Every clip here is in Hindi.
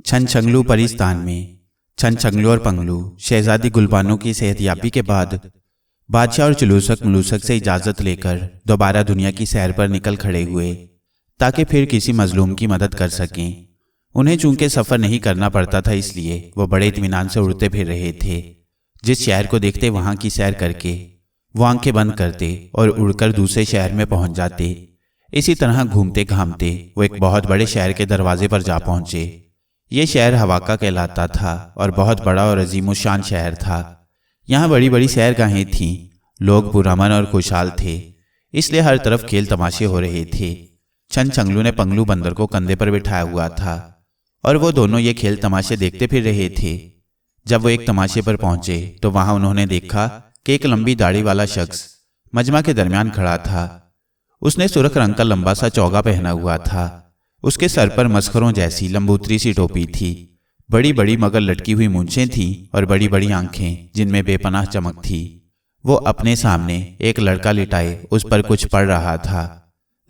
छनछंगलू परिस्तान में छनछंगलू और पंगलू शहजादी गुलबानो की सेहतयाबी के बाद बादशाह और चुलूसक मलूसक से इजाज़त लेकर दोबारा दुनिया की सैर पर निकल खड़े हुए ताकि फिर किसी मजलूम की मदद कर सकें। उन्हें चूंकि सफ़र नहीं करना पड़ता था, इसलिए वो बड़े इत्मीनान से उड़ते फिर रहे थे। जिस शहर को देखते वहाँ की सैर करके वो आंखें बंद करते और उड़कर दूसरे शहर में पहुँच जाते। इसी तरह घूमते घामते वो एक बहुत बड़े शहर के दरवाजे पर जा पहुँचे। ये शहर हवाका कहलाता था और बहुत बड़ा और अजीमुशान शहर था। यहाँ बड़ी बड़ी सैरगाहें थीं, लोग पुरअमन और खुशहाल थे, इसलिए हर तरफ खेल तमाशे हो रहे थे। छनछंगलू ने पंगलू बंदर को कंधे पर बिठाया हुआ था और वो दोनों ये खेल तमाशे देखते फिर रहे थे। जब वो एक तमाशे पर पहुंचे तो वहां उन्होंने देखा कि एक लंबी दाढ़ी वाला शख्स मजमा के दरमियान खड़ा था। उसने सुर्ख रंग का लंबा सा चौगा पहना हुआ था। उसके सर पर मस्खरों जैसी लंबूतरी सी टोपी थी, बड़ी बड़ी मगर लटकी हुई मूंछें थीं और बड़ी बड़ी आंखें जिनमें बेपनाह चमक थी। वो अपने सामने एक लड़का लिटाए उस पर कुछ पढ़ रहा था।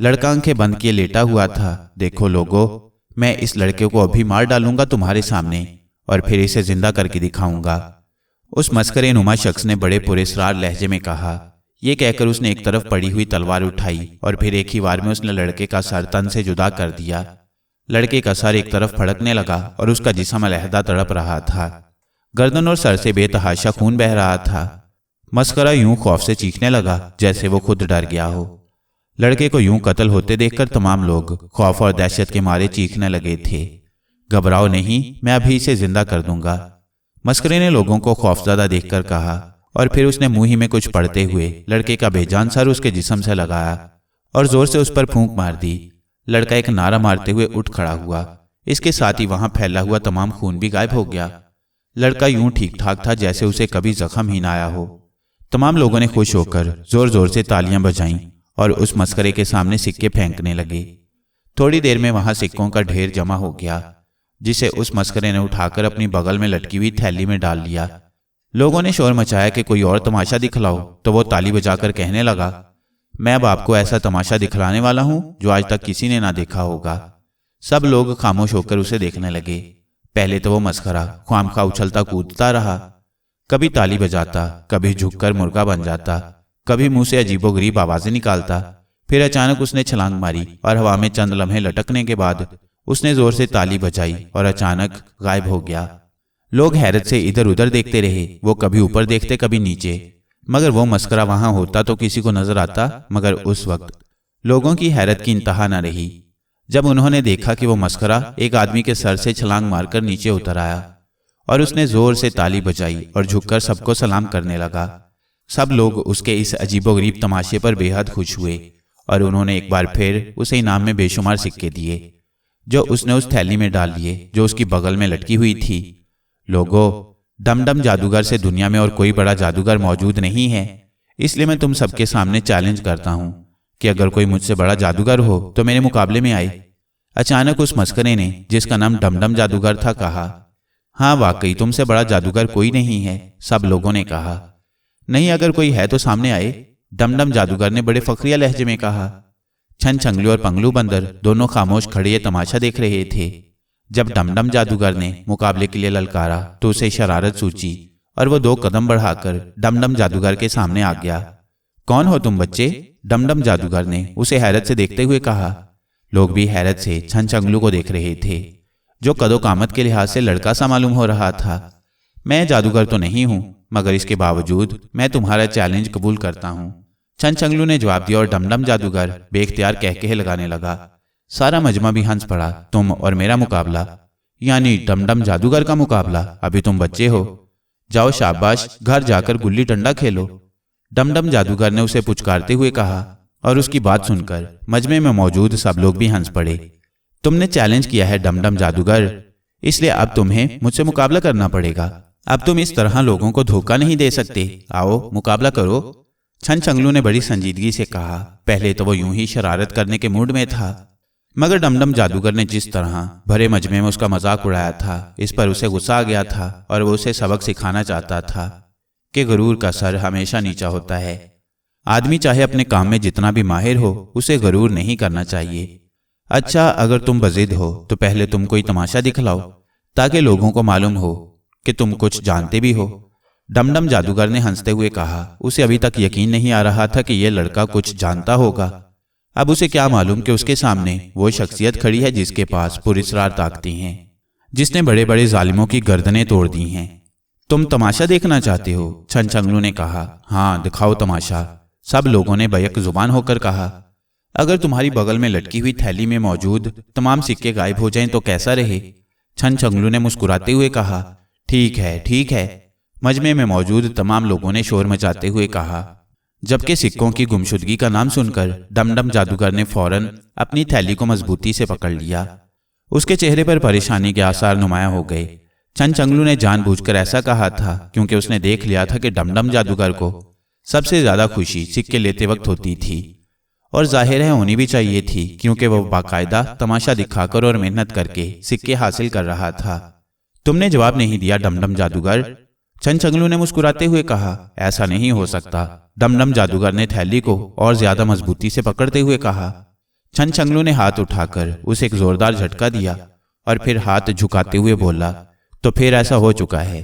लड़का आंखें बंद किए लेटा हुआ था। देखो लोगो, मैं इस लड़के को अभी मार डालूंगा तुम्हारे सामने और फिर इसे जिंदा करके दिखाऊंगा, उस मस्करे नुमा शख्स ने बड़े पुरस्कार लहजे में कहा। ये कहकर उसने एक तरफ पड़ी हुई तलवार उठाई और फिर एक ही वार में उसने लड़के का सर तन से जुदा कर दिया। लड़के का सर एक तरफ फड़कने लगा और उसका जिस्म अलहदा तड़प रहा था। गर्दन और सर से बेतहाशा खून बह रहा था। मस्करा यूं खौफ से चीखने लगा जैसे वो खुद डर गया हो। लड़के को यूं कत्ल होते देखकर तमाम लोग खौफ और दहशत के मारे चीखने लगे थे। घबराओ नहीं, मैं अभी इसे जिंदा कर दूंगा, मस्करे ने लोगों को खौफजदा देखकर कहा और फिर उसने मुंह ही में कुछ पढ़ते हुए लड़के का बेजान सर उसके जिस्म से लगाया और जोर से उस पर फूंक मार दी। लड़का एक नारा मारते हुए उठ खड़ा हुआ। इसके साथ ही वहां फैला हुआ तमाम खून भी गायब हो गया। लड़का यूं ठीक ठाक था जैसे उसे कभी जख्म ही ना आया हो। तमाम लोगों ने खुश होकर जोर जोर से तालियां बजाईं और उस मस्करे के सामने सिक्के फेंकने लगे। थोड़ी देर में वहां सिक्कों का ढेर जमा हो गया, जिसे उस मस्करे ने उठाकर अपनी बगल में लटकी हुई थैली में डाल लिया। लोगों ने शोर मचाया कि कोई और तमाशा दिखलाओ, तो वो ताली बजाकर कहने लगा, मैं अब आपको ऐसा तमाशा दिखलाने वाला हूं जो आज तक किसी ने ना देखा होगा। सब लोग खामोश होकर उसे देखने लगे। पहले तो वो मस्खरा ख्वामखा उछलता कूदता रहा, कभी ताली बजाता, कभी झुककर मुर्गा बन जाता, कभी मुंह से अजीबोगरीब आवाजें निकालता। फिर अचानक उसने छलांग मारी और हवा में चंद लम्हे लटकने के बाद उसने जोर से ताली बजाई और अचानक गायब हो गया। लोग हैरत से इधर उधर देखते रहे। वो कभी ऊपर देखते कभी नीचे, मगर वो मस्करा वहां होता तो किसी को नजर आता। मगर उस वक्त लोगों की हैरत की इंतहा न रही जब उन्होंने देखा कि वो मस्करा एक आदमी के सर से छलांग मारकर नीचे उतर आया और उसने जोर से ताली बजाई और झुककर सबको सलाम करने लगा। सब लोग उसके इस अजीबोगरीब तमाशे पर बेहद खुश हुए और उन्होंने एक बार फिर उसे इनाम में बेशुमार सिक्के दिए, जो उसने उस थैली में डाल लिए जो उसकी बगल में लटकी हुई थी। लोगों, डमडम जादूगर से दुनिया में और कोई बड़ा जादूगर मौजूद नहीं है, इसलिए मैं तुम सबके सामने चैलेंज करता हूं कि अगर कोई मुझसे बड़ा जादूगर हो तो मेरे मुकाबले में आए। अचानक उस मस्करे ने, जिसका नाम डमडम जादूगर था, कहा, हाँ वाकई तुमसे बड़ा जादूगर कोई नहीं है। सब लोगों ने कहा, नहीं, अगर कोई है तो सामने आए, डमडम जादूगर ने बड़े फखरिया लहजे में कहा। छनछंगलू और पंगलू बंदर दोनों खामोश खड़े ये तमाशा देख रहे थे। जब डमडम जादूगर ने मुकाबले के लिए ललकारा तो उसे शरारत सूझी और वो 2 कदम बढ़ाकर डमडम जादूगर के सामने आ गया। कौन हो तुम बच्चे? डमडम जादूगर ने उसे हैरत से देखते हुए कहा। लोग भी हैरत से छनछंगलू को देख रहे थे, जो कदो कामत के लिहाज से लड़का सा मालूम हो रहा था। मैं जादूगर तो नहीं हूं, मगर इसके बावजूद मैं तुम्हारा चैलेंज कबूल करता हूं, छनछंगलू ने जवाब दिया और डमडम जादूगर बेख्तियार कहकहे लगाने लगा। सारा मजमा भी हंस पड़ा। तुम और मेरा मुकाबला, यानी डमडम जादूगर का मुकाबला? अभी तुम बच्चे हो, जाओ शाबाश, घर जाकर गुल्ली डंडा खेलो, डमडम जादूगर ने उसे पुचकारते हुए कहा। और उसकी बात सुनकर मजमे में मौजूद सब लोग भी हंस पड़े। तुमने चैलेंज किया है डमडम जादूगर, इसलिए अब तुम्हें मुझसे मुकाबला करना पड़ेगा। अब तुम इस तरह लोगों को धोखा नहीं दे सकते। आओ मुकाबला करो, छनछंगलू ने बड़ी संजीदगी से कहा। पहले तो वो यूं ही शरारत करने के मूड में था, मगर डमडम जादूगर ने जिस तरह भरे मजमे में उसका मजाक उड़ाया था, इस पर उसे गुस्सा आ गया था और वो उसे सबक सिखाना चाहता था कि गुरूर का सर हमेशा नीचा होता है। आदमी चाहे अपने काम में जितना भी माहिर हो, उसे गुरूर नहीं करना चाहिए। अच्छा, अगर तुम बजिद हो तो पहले तुम कोई तमाशा दिखलाओ, ताकि लोगों को मालूम हो कि तुम कुछ जानते भी हो। डमडम जादूगर ने हंसते हुए कहा। उसे अभी तक यकीन नहीं आ रहा था कि यह लड़का कुछ जानता होगा। अब उसे क्या मालूम कि उसके सामने वो शख्सियत खड़ी है जिसके पास पुरस्कार ताकतें हैं, जिसने बड़े बड़े जालिमों की गर्दनें तोड़ दी हैं। तुम तमाशा देखना चाहते हो? छनछंगलू ने कहा। हाँ, दिखाओ तमाशा, सब लोगों ने बैक जुबान होकर कहा। अगर तुम्हारी बगल में लटकी हुई थैली में मौजूद तमाम सिक्के गायब हो जाएं तो कैसा रहे? छनछंगलू ने मुस्कुराते हुए कहा। ठीक है, ठीक है। मजमे में मौजूद तमाम लोगों ने शोर मचाते हुए कहा, जबकि सिक्कों की गुमशुदगी का नाम सुनकर डमडम जादूगर ने फौरन अपनी थैली को मजबूती से पकड़ लिया। उसके चेहरे पर परेशानी के आसार नुमाया हो गए। छनछंगलू ने जानबूझकर ऐसा कहा था क्योंकि उसने देख लिया था कि डमडम जादूगर को सबसे ज्यादा खुशी सिक्के लेते वक्त होती थी, और जाहिर है होनी भी चाहिए थी क्योंकि वह बाकायदा तमाशा दिखाकर और मेहनत करके सिक्के हासिल कर रहा था। तुमने जवाब नहीं दिया डमडम जादूगर, छनछंगलू ने मुस्कुराते हुए कहा। ऐसा नहीं हो सकता, डमडम जादूगर ने थैली को और ज्यादा मजबूती से पकड़ते हुए कहा। छनछंगलू ने हाथ उठाकर उसे एक जोरदार झटका दिया और फिर हाथ झुकाते हुए बोला, तो फिर ऐसा हो चुका है।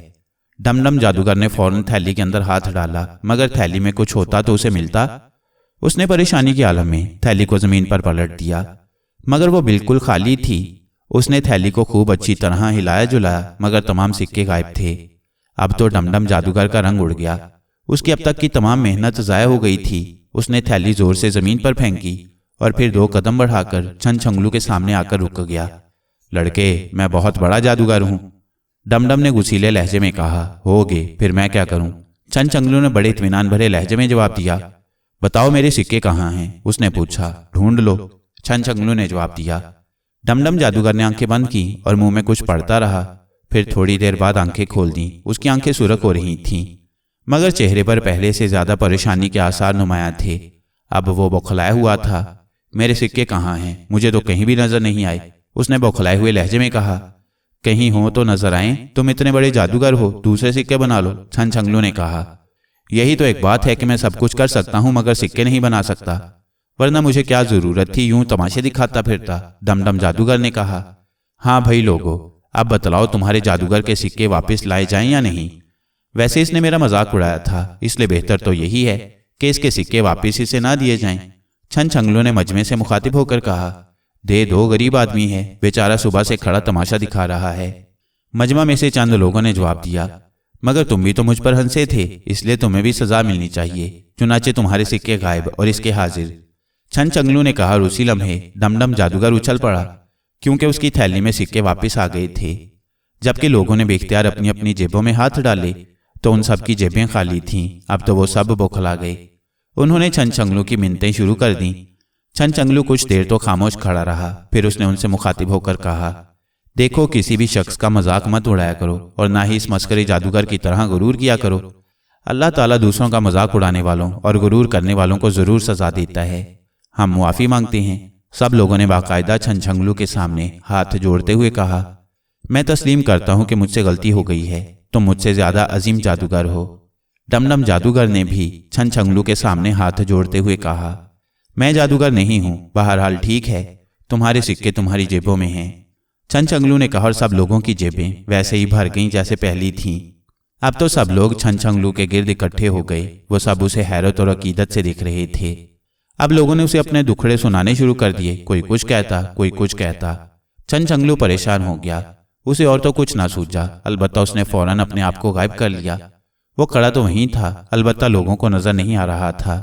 डमडम जादूगर ने फौरन थैली के अंदर हाथ डाला, मगर थैली में कुछ होता तो उसे मिलता। उसने परेशानी के आलम में थैली को जमीन पर पलट दिया, मगर वो बिल्कुल खाली थी। उसने थैली को खूब अच्छी तरह हिलाया जुलाया, मगर तमाम सिक्के गायब थे। अब तो डमडम जादूगर का रंग उड़ गया। उसकी अब तक की तमाम मेहनत जाया हो गई थी। उसने थैली जोर से जमीन पर फेंकी और फिर 2 कदम बढ़ाकर छनछंगलू के सामने आकर रुक गया। लड़के, मैं बहुत बड़ा जादूगर हूं, डमडम ने गुस्सीले लहजे में कहा। होगे, फिर मैं क्या करूं? छनछंगलू ने बड़े इत्मीनान भरे लहजे में जवाब दिया। बताओ मेरे सिक्के कहाँ हैं? उसने पूछा। ढूंढ लो, छनछंगलू ने जवाब दिया। डमडम जादूगर ने आंखें बंद की और मुंह में कुछ पढ़ता रहा। फिर थोड़ी देर बाद आंखें खोल दी। उसकी आंखें सुरख हो रही थीं, मगर चेहरे पर पहले से ज्यादा परेशानी के आसार नुमाया थे। अब वो बौखलाया हुआ था। मेरे सिक्के कहाँ हैं? मुझे तो कहीं भी नजर नहीं आए, उसने बौखलाए हुए लहजे में कहा। कहीं हो तो नजर आए, तुम इतने बड़े जादूगर हो, दूसरे सिक्के बना लो, छनछंगलू ने कहा। यही तो एक बात है कि मैं सब कुछ कर सकता हूं मगर सिक्के नहीं बना सकता, वरना मुझे क्या जरूरत थी यूं तमाशे दिखाता फिरता, डमडम जादूगर ने कहा। हाँ भाई लोगो, अब बतलाओ तुम्हारे जादूगर के सिक्के वापस लाए जाएं या नहीं? वैसे इसने मेरा मजाक उड़ाया था, इसलिए बेहतर तो यही है कि इसके सिक्के वापस इसे ना दिए जाएं। छनछंगलू ने मजमे से मुखातिब होकर कहा। दे दो, गरीब आदमी है, बेचारा सुबह से खड़ा तमाशा दिखा रहा है। मजमा में से चंद लोगों ने जवाब दिया। मगर तुम भी तो मुझ पर हंसे थे, इसलिए तुम्हें भी सजा मिलनी चाहिए। चुनाचे तुम्हारे सिक्के गायब और इसके हाजिर। छनछंगलू ने कहा। और उसी लम्हे डमडम जादूगर उछल पड़ा, क्योंकि उसकी थैली में सिक्के वापस आ गए थे। जबकि लोगों ने बेख्तियार अपनी अपनी जेबों में हाथ डाले तो उन सब की जेबें खाली थीं। अब तो वो सब बौखला गए। उन्होंने छनछंगलू की मिन्नतें शुरू कर दी। छनछंगलू कुछ देर तो खामोश खड़ा रहा, फिर उसने उनसे मुखातिब होकर कहा। देखो, किसी भी शख्स का मजाक मत उड़ाया करो और ना ही इस मस्करी जादूगर की तरह गुरूर किया करो। अल्लाह ताला दूसरों का मजाक उड़ाने वालों और गुरूर करने वालों को जरूर सजा देता है। हम मुआफी मांगते हैं। सब लोगों ने बाकायदा छनछंगलू के सामने हाथ जोड़ते हुए कहा। मैं तस्लीम करता हूं कि मुझसे गलती हो गई है, तुम मुझसे ज्यादा अजीम जादूगर हो। डमडम जादूगर ने भी छनछंगलू के सामने हाथ जोड़ते हुए कहा। मैं जादूगर नहीं हूं, बहरहाल ठीक है, तुम्हारे सिक्के तुम्हारी जेबों में हैं, छनछंगलू ने कहा। और सब लोगों की जेबें वैसे ही भर गईं जैसे पहली थीं। अब तो सब लोग छनछंगलू के गिर्द इकट्ठे हो गए। वो सब उसे हैरत और अकीदत से देख रहे थे। अब लोगों ने उसे अपने दुखड़े सुनाने शुरू कर दिए। कोई कुछ कहता, कोई कुछ कहता। छनछंगलू परेशान हो गया। उसे और तो कुछ ना सूझा, अलबत्ता उसने फौरन अपने आप को गायब कर लिया। वो खड़ा तो वहीं था, अलबत्ता लोगों को नजर नहीं आ रहा था।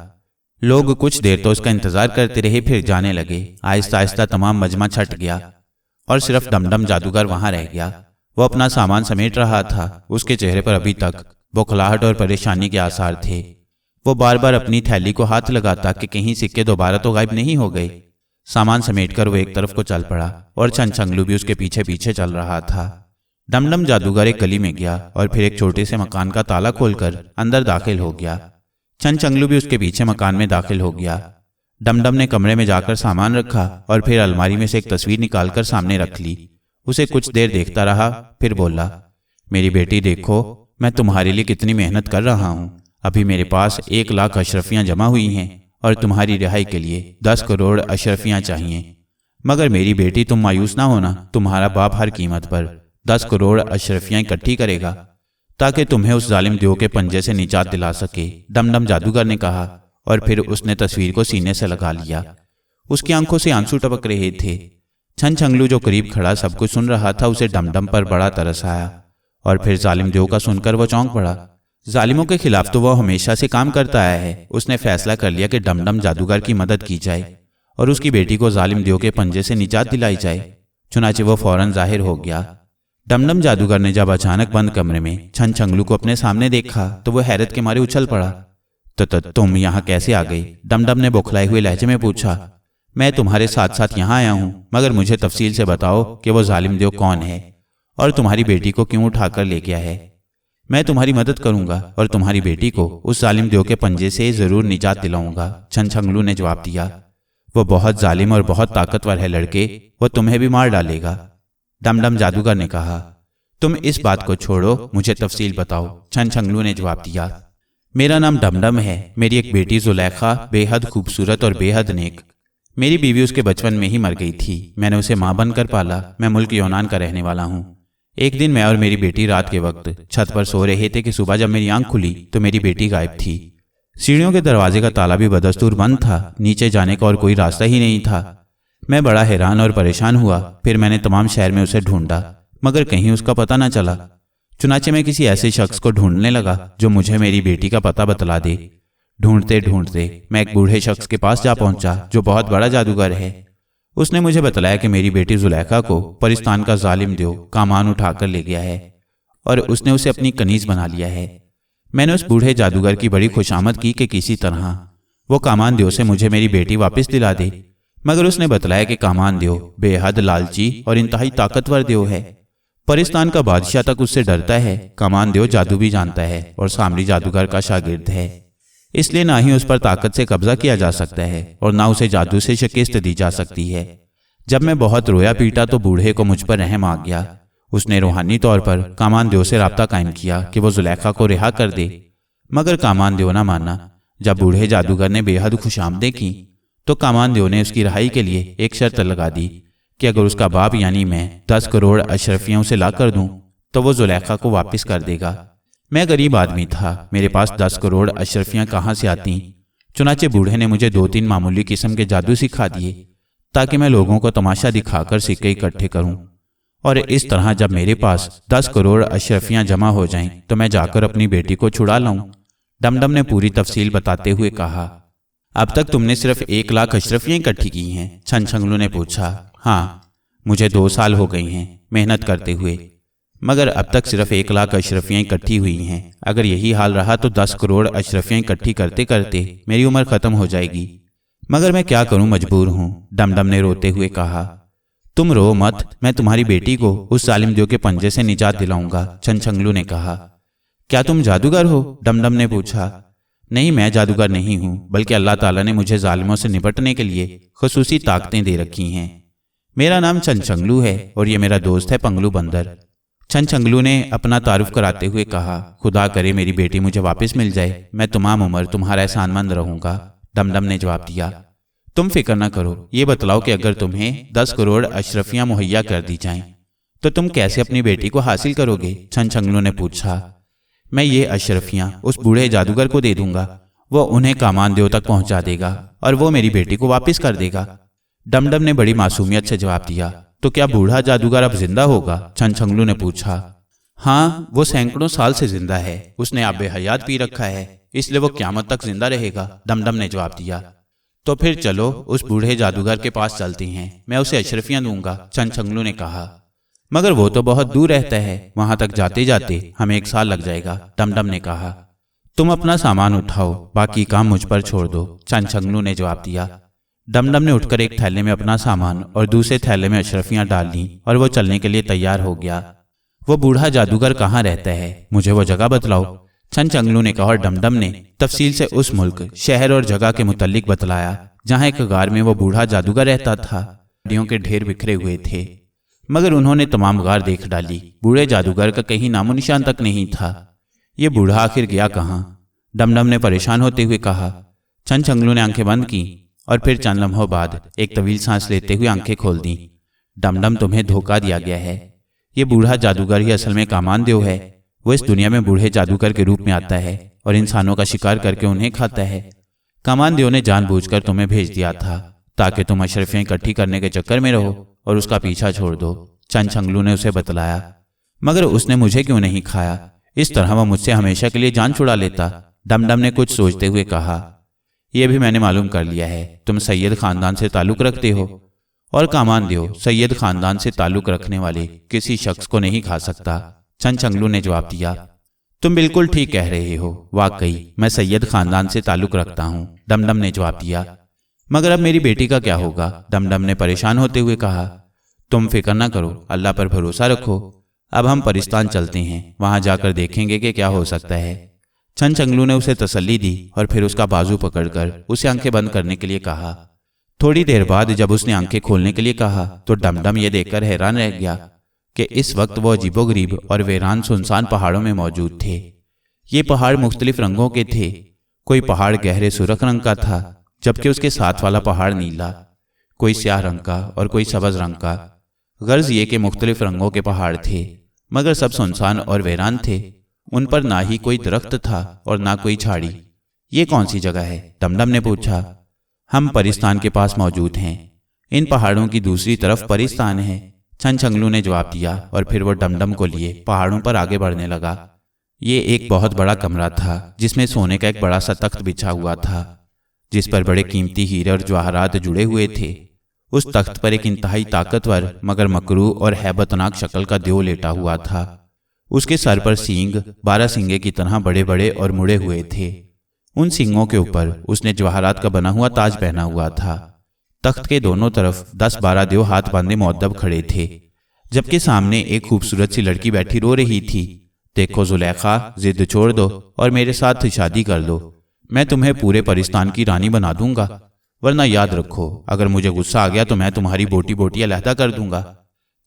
लोग कुछ देर तो उसका इंतजार करते रहे, फिर जाने लगे। आहिस्ता आहिस्ता तमाम मजमा छट गया और सिर्फ डमडम जादूगर वहां रह गया। वो अपना सामान समेट रहा था। उसके चेहरे पर अभी तक बौखलाहट और परेशानी के आसार थे। वो बार बार अपनी थैली को हाथ लगाता कि कहीं सिक्के दोबारा तो गायब नहीं हो गए। सामान समेटकर वो एक तरफ को चल पड़ा और छनछंगलू भी उसके पीछे पीछे चल रहा था। डमडम जादूगर एक गली में गया और फिर एक छोटे से मकान का ताला खोलकर अंदर दाखिल हो गया। छनछंगलू भी उसके पीछे मकान में दाखिल हो गया। डमडम ने कमरे में जाकर सामान रखा और फिर अलमारी में से एक तस्वीर निकालकर सामने रख ली। उसे कुछ देर देखता रहा, फिर बोला, मेरी बेटी देखो, मैं तुम्हारे लिए कितनी मेहनत कर रहा हूँ। अभी मेरे पास 1 लाख अशरफियाँ जमा हुई हैं और तुम्हारी रिहाई के लिए 10 करोड़ अशरफियाँ चाहिए। मगर मेरी बेटी, तुम मायूस ना होना, तुम्हारा बाप हर कीमत पर 10 करोड़ अशरफियां इकट्ठी करेगा ताकि तुम्हें उस जालिम देव के पंजे से निजात दिला सके, डमडम जादूगर ने कहा। और फिर उसने तस्वीर को सीने से लगा लिया। उसकी आंखों से आंसू टपक रहे थे। छनछंगलू जो करीब खड़ा सब कुछ सुन रहा था, उसे डमडम पर बड़ा तरस आया। और फिर जालिम देव का सुनकर वो चौंक पड़ा। जालिमों के खिलाफ तो वह हमेशा से काम करता आया है। उसने फैसला कर लिया कि डमडम जादूगर की मदद की जाए और उसकी बेटी को जालिम देव के पंजे से निजात दिलाई जाए। चुनाचे वो फौरन जाहिर हो गया। डमडम जादूगर ने जब अचानक बंद कमरे में छनछंगलू को अपने सामने देखा तो वह हैरत के मारे उछल पड़ा। तुम यहाँ कैसे आ गई? डमडम ने बौखलाए हुए लहजे में पूछा। मैं तुम्हारे साथ साथ यहाँ आया हूँ, मगर मुझे तफसील से बताओ कि वो जालिम देव कौन है और तुम्हारी बेटी को क्यों उठाकर ले गया है। मैं तुम्हारी मदद करूंगा और तुम्हारी बेटी को उस जालिम देव के पंजे से जरूर निजात दिलाऊंगा, छनछंगलू ने जवाब दिया। वो बहुत जालिम और बहुत ताकतवर है लड़के, वो तुम्हें भी मार डालेगा, डमडम जादूगर ने कहा। तुम इस बात को छोड़ो, मुझे तफसील बताओ, छनछंगलू ने जवाब दिया। मेरा नाम डमडम है। मेरी एक बेटी जुलेखा बेहद खूबसूरत और बेहद नेक। मेरी बीवी उसके बचपन में ही मर गई थी। मैंने उसे मां बनकर पाला। मैं मुल्क यूनान का रहने वाला हूँ। एक दिन मैं और मेरी बेटी रात के वक्त छत पर सो रहे थे कि सुबह जब मेरी आंख खुली तो मेरी बेटी गायब थी। सीढ़ियों के दरवाजे का ताला भी बदस्तूर बंद था। नीचे जाने का और कोई रास्ता ही नहीं था। मैं बड़ा हैरान और परेशान हुआ। फिर मैंने तमाम शहर में उसे ढूंढा, मगर कहीं उसका पता न चला। चुनाचे मैं किसी ऐसे शख्स को ढूंढने लगा जो मुझे मेरी बेटी का पता बतला दे। ढूंढते ढूंढते मैं एक बूढ़े शख्स के पास जा पहुंचा जो बहुत बड़ा जादूगर है। उसने मुझे बतलाया कि मेरी बेटी जुलेखा को परिस्तान का जालिम देव कामान उठाकर ले गया है और उसने उसे अपनी कनीज बना लिया है। मैंने उस बूढ़े जादूगर की बड़ी खुशामद की कि किसी तरह वो कामान देव से मुझे मेरी बेटी वापस दिला दे, मगर उसने बतलाया कि कामान देव बेहद लालची और इंतहाई ताकतवर देव है। परिस्तान का बादशाह तक उससे डरता है। कामान देव जादू भी जानता है और सामरी जादूगर का शागिर्द है, इसलिए ना ही उस पर ताकत से कब्जा किया जा सकता है और ना उसे जादू से शिकस्त दी जा सकती है। जब मैं बहुत रोया पीटा तो बूढ़े को मुझ पर रहम आ गया। उसने रूहानी तौर पर कामान देव से राब्ता कायम किया कि वो जुलेखा को रिहा कर दे, मगर कामान देव ना माना। जब बूढ़े जादूगर ने बेहद खुशामदें की तो कामान देव ने उसकी रिहाई के लिए एक शर्त लगा दी कि अगर उसका बाप यानी मैं 10 करोड़ अशरफियां उसे ला कर दूं तो वो जुलेखा को वापस कर देगा। मैं गरीब आदमी था, मेरे पास 10 करोड़ अशरफियां कहाँ से आती। चुनाचे बूढ़े ने मुझे 2-3 मामूली किस्म के जादू सिखा दिए ताकि मैं लोगों को तमाशा दिखाकर सिक्के इकट्ठे करूं, और इस तरह जब मेरे पास 10 करोड़ अशरफियां जमा हो जाएं तो मैं जाकर अपनी बेटी को छुड़ा लाऊं, डमडम ने पूरी तफसील बताते हुए कहा। अब तक तुमने सिर्फ 1 लाख अशरफियां इकट्ठी की हैं? छनछंगलू ने पूछा। हाँ, मुझे 2 साल हो गई हैं मेहनत करते हुए, मगर अब तक सिर्फ 1 लाख अशरफियां इकट्ठी हुई हैं। अगर यही हाल रहा तो 10 करोड़ अशरफियां इकट्ठी करते करते मेरी उम्र खत्म हो जाएगी, मगर मैं क्या करूं, मजबूर हूं, डमडम ने रोते हुए कहा। तुम रो मत, मैं तुम्हारी बेटी को उस जालिम देव के पंजे से निजात दिलाऊंगा, छनछंगलू ने कहा। क्या तुम जादूगर हो? डमडम ने पूछा। नहीं, मैं जादूगर नहीं हूं, बल्कि अल्लाह ताला ने मुझे जालिमों से निपटने के लिए खुसूसी ताकतें दे रखी हैं। मेरा नाम छनछंगलू है और ये मेरा दोस्त है पंगलू बंदर। छनछंगलू ने अपना तारुफ कराते हुए कहा। खुदा करे मेरी बेटी मुझे वापस मिल जाए, मैं तमाम उम्र तुम्हारा एहसानमंद रहूंगा, डमडम ने जवाब दिया। तुम फिक्र न करो, ये बतलाओ कि अगर तुम्हें 10 करोड़ अशरफियां मुहैया कर दी जाएं तो तुम कैसे अपनी बेटी को हासिल करोगे? छनछंगलू ने पूछा। मैं ये अशरफियां उस बूढ़े जादूगर को दे दूंगा, वो उन्हें कामान देव तक पहुंचा देगा और वो मेरी बेटी को वापस कर देगा, डमडम ने बड़ी मासूमियत से जवाब दिया। तो क्या बूढ़ा जादूगर अब जिंदा होगा? छनछंगलू ने पूछा। हाँ, वो सैकड़ों साल से जिंदा है। उसने आबे हयात पी रखा है, इसलिए वो क़यामत तक जिंदा रहेगा, डमडम ने जवाब दिया। तो फिर चलो उस बूढ़े जादूगर के पास चलते हैं, मैं उसे अशरफियां दूंगा, छनछंगलू ने कहा। मगर वो तो बहुत दूर रहता है, वहां तक जाते जाते हमें 1 साल लग जाएगा, डमडम ने कहा। तुम अपना सामान उठाओ, बाकी काम मुझ पर छोड़ दो, छनछंगलू ने जवाब दिया। डमडम ने उठकर एक थैले में अपना सामान और दूसरे थैले में अशरफियां डाल ली और वो चलने के लिए तैयार हो गया। वो बूढ़ा जादूगर कहाँ रहता है, मुझे वो जगह बतलाओ, छनछंगलू ने कहा और डमडम ने तफसील से उस मुल्क, शहर और जगह के मुतल्लिक बतलाया जहां एक गार में वो बूढ़ा जादूगर रहता था। हड्डियों के ढेर बिखरे हुए थे, मगर उन्होंने तमाम गार देख डाली। बूढ़े जादूगर का कहीं नामो निशान तक नहीं था। ये बूढ़ा आखिर गया कहाँ? डमडम ने परेशान होते हुए कहा। छनछंगलू ने आंखें बंद की और फिर चंद लम्हों बाद एक तवील सांस लेते हुए आंखें खोल दी। डमडम, तुम्हें धोखा दिया गया है। ये बूढ़ा जादूगर ही असल में कामानदेव है। वो इस दुनिया में बूढ़े जादूगर के रूप में आता है और इंसानों का शिकार करके उन्हें खाता है। कामानदेव ने जानबूझकर तुम्हें भेज दिया था ताकि तुम अशरफियां इकट्ठी करने के चक्कर में रहो और उसका पीछा छोड़ दो। चंचंगलू ने उसे बतलाया। मगर उसने मुझे क्यों नहीं खाया? इस तरह वह मुझसे हमेशा के लिए जान छुड़ा लेता। डमडम ने कुछ सोचते हुए कहा। यह भी मैंने मालूम कर लिया है, तुम सैयद खानदान से ताल्लुक रखते हो और कामानदेव सैयद खानदान से ताल्लुक रखने वाले किसी शख्स को नहीं खा सकता। चंचंगलू ने जवाब दिया। तुम बिल्कुल ठीक कह रहे हो, वाकई मैं सैयद खानदान से ताल्लुक रखता हूँ, डमडम ने जवाब दिया। मगर अब मेरी बेटी का क्या होगा? डमडम ने परेशान होते हुए कहा। तुम फिक्र ना करो, अल्लाह पर भरोसा रखो। अब हम परिस्तान चलते हैं, वहां जाकर देखेंगे कि क्या हो सकता है। चंचंगलू ने उसे तसल्ली दी और फिर उसका बाजू पकड़कर उसे आंखें बंद करने के लिए कहा। थोड़ी देर बाद जब उसने आंखें खोलने के लिए कहा तो डमडम यह देखकर हैरान रह गया कि इस वक्त वो अजीबोगरीब और वीरान सुनसान पहाड़ों में मौजूद थे। ये पहाड़ मुख्तलिफ रंगों के थे। कोई पहाड़ गहरे सुर्ख रंग का था, जबकि उसके साथ वाला पहाड़ नीला, कोई स्याह रंग का और कोई सब्ज रंग का। गर्ज ये कि मुख्तलिफ रंगों के पहाड़ थे, मगर सब सुनसान और वीरान थे। उन पर ना ही कोई दरख्त था और ना कोई झाड़ी। ये कौन सी जगह है? डमडम ने पूछा। हम परिस्तान के पास मौजूद हैं। इन पहाड़ों की दूसरी तरफ परिस्तान है, चंचंगलू ने जवाब दिया और फिर वो डमडम को लिए पहाड़ों पर आगे बढ़ने लगा। ये एक बहुत बड़ा कमरा था जिसमें सोने का एक बड़ा सा तख्त बिछा हुआ था, जिस पर बड़े कीमती हीरे और जवाहरात जुड़े हुए थे। उस तख्त पर एक इंतहाई ताकतवर मगर मकरूह और हैबतनाक शक्ल का देव लेटा हुआ था। उसके सर पर सींग 12 सींगे की तरह बड़े बड़े और मुड़े हुए थे। उन सींगों के ऊपर उसने जवाहरात का बना हुआ ताज पहना हुआ था। तख्त के दोनों तरफ 10-12 देव हाथ बांधे मुअद्दब खड़े थे, जबकि सामने एक खूबसूरत सी लड़की बैठी रो रही थी। देखो जुलेखा, जिद छोड़ दो और मेरे साथ शादी कर दो। मैं तुम्हें पूरे परिस्तान की रानी बना दूंगा, वरना याद रखो अगर मुझे गुस्सा आ गया तो मैं तुम्हारी बोटी बोटी अलहदा कर दूंगा।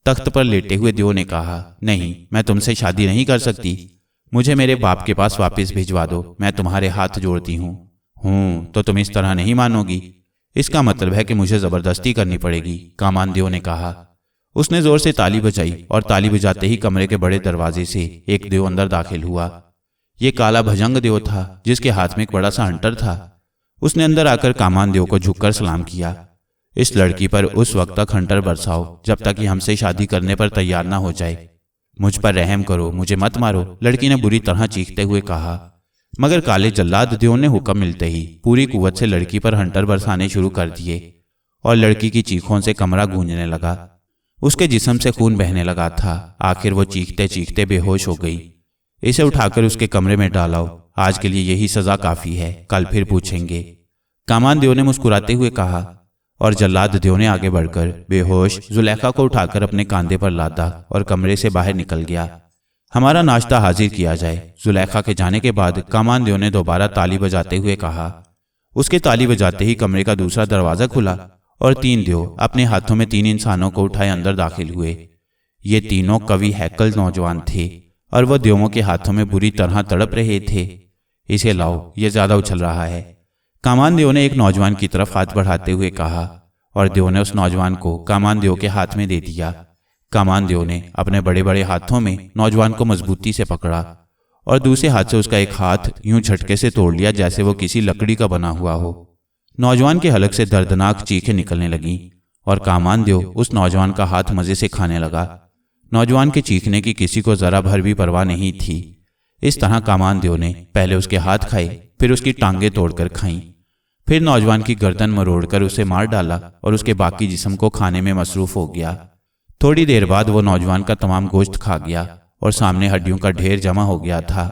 तख्त पर लेटे हुए देव ने कहा। नहीं, मैं तुमसे शादी नहीं कर सकती। मुझे मेरे बाप के पास वापस भिजवा दो, मैं तुम्हारे हाथ जोड़ती हूँ। तो तुम इस तरह नहीं मानोगी? इसका मतलब है कि मुझे जबरदस्ती करनी पड़ेगी, कामानदेव ने कहा। उसने जोर से ताली बजाई और ताली बजाते ही कमरे के बड़े दरवाजे से एक देव अंदर दाखिल हुआ। ये काला भजंग देव था, जिसके हाथ में एक बड़ा सा हंटर था। उसने अंदर आकर कामानदेव को झुककर सलाम किया। इस लड़की पर उस वक्त तक हंटर बरसाओ जब तक कि हमसे शादी करने पर तैयार ना हो जाए। मुझ पर रहम करो, मुझे मत मारो, लड़की ने बुरी तरह चीखते हुए कहा। मगर काले जल्लाद देव ने हुक्म मिलते ही पूरी कुव्वत से लड़की पर हंटर बरसाने शुरू कर दिए और लड़की की चीखों से कमरा गूंजने लगा। उसके जिस्म से खून बहने लगा था। आखिर वो चीखते चीखते बेहोश हो गई। इसे उठाकर उसके कमरे में डालाओ, आज के लिए यही सजा काफी है, कल फिर पूछेंगे, कामानदेव ने मुस्कुराते हुए कहा। और जल्लाद देव ने आगे बढ़कर बेहोश जुलेखा को उठाकर अपने कांधे पर लादा और कमरे से बाहर निकल गया। हमारा नाश्ता हाजिर किया जाए। जुलेखा के जाने के बाद कामानदेव ने दोबारा ताली बजाते हुए कहा। उसके ताली बजाते ही कमरे का दूसरा दरवाजा खुला और 3 देव अपने हाथों में 3 इंसानों को उठाए अंदर दाखिल हुए। ये तीनों कवि हैकल नौजवान थे और वह देवों के हाथों में बुरी तरह तड़प रहे थे। इसे लाओ, ये ज्यादा उछल रहा है, कामानदेव ने एक नौजवान की तरफ हाथ बढ़ाते हुए कहा और देव ने उस नौजवान को कामानदेव के हाथ में दे दिया। कामानदेव ने अपने बड़े बड़े हाथों में नौजवान को मजबूती से पकड़ा और दूसरे हाथ से उसका एक हाथ यूं झटके से तोड़ लिया जैसे वो किसी लकड़ी का बना हुआ हो। नौजवान के हलक से दर्दनाक चीखें निकलने लगीं और कामानदेव उस नौजवान का हाथ मजे से खाने लगा। नौजवान के चीखने की किसी को जरा भर भी परवाह नहीं थी। इस तरह कामानदेव ने पहले उसके हाथ खाए, फिर उसकी टांगें तोड़कर खाईं, फिर नौजवान की गर्दन मरोड़कर उसे मार डाला और उसके बाकी जिस्म को खाने में मसरूफ हो गया। थोड़ी देर बाद वो नौजवान का तमाम गोश्त खा गया और सामने हड्डियों का ढेर जमा हो गया था।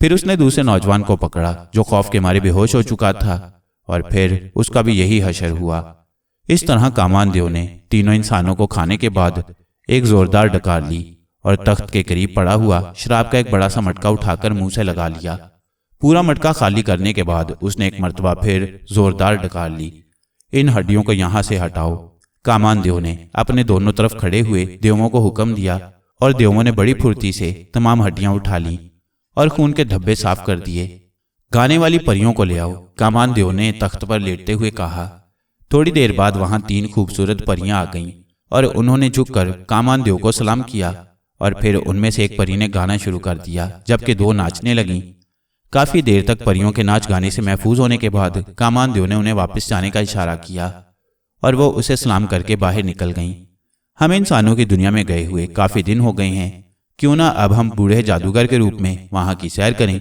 फिर उसने दूसरे नौजवान को पकड़ा जो खौफ के मारे बेहोश हो चुका था और फिर उसका भी यही हशर हुआ। इस तरह कामानदेव ने तीनों इंसानों को खाने के बाद एक जोरदार डकार ली और तख्त के करीब पड़ा हुआ शराब का एक बड़ा सा मटका उठाकर मुंह से लगा लिया। पूरा मटका खाली करने के बाद उसने एक मर्तबा फिर जोरदार डकार ली। इन हड्डियों को यहां से हटाओ। कामानदेव ने अपने दोनों तरफ खड़े हुए देवों को हुक्म दिया और देवों ने बड़ी फुर्ती से तमाम हड्डियां उठा ली और खून के धब्बे साफ कर दिए। गाने वाली परियों को ले आओ, कामानदेव ने तख्त पर लेटते हुए कहा। थोड़ी देर बाद वहां 3 खूबसूरत परियां आ गईं और उन्होंने झुककर कामानदेव को सलाम किया और फिर उनमें से एक परी ने गाना शुरू कर दिया, जबकि दो नाचने लगीं। काफी देर तक परियों के नाच गाने से महफूज होने के बाद कामानदेव ने उन्हें वापस जाने का इशारा किया और वो उसे सलाम करके बाहर निकल गईं। हम इंसानों की दुनिया में गए हुए काफी दिन हो गए हैं, क्यों ना अब हम बूढ़े जादूगर के रूप में वहां की सैर करें।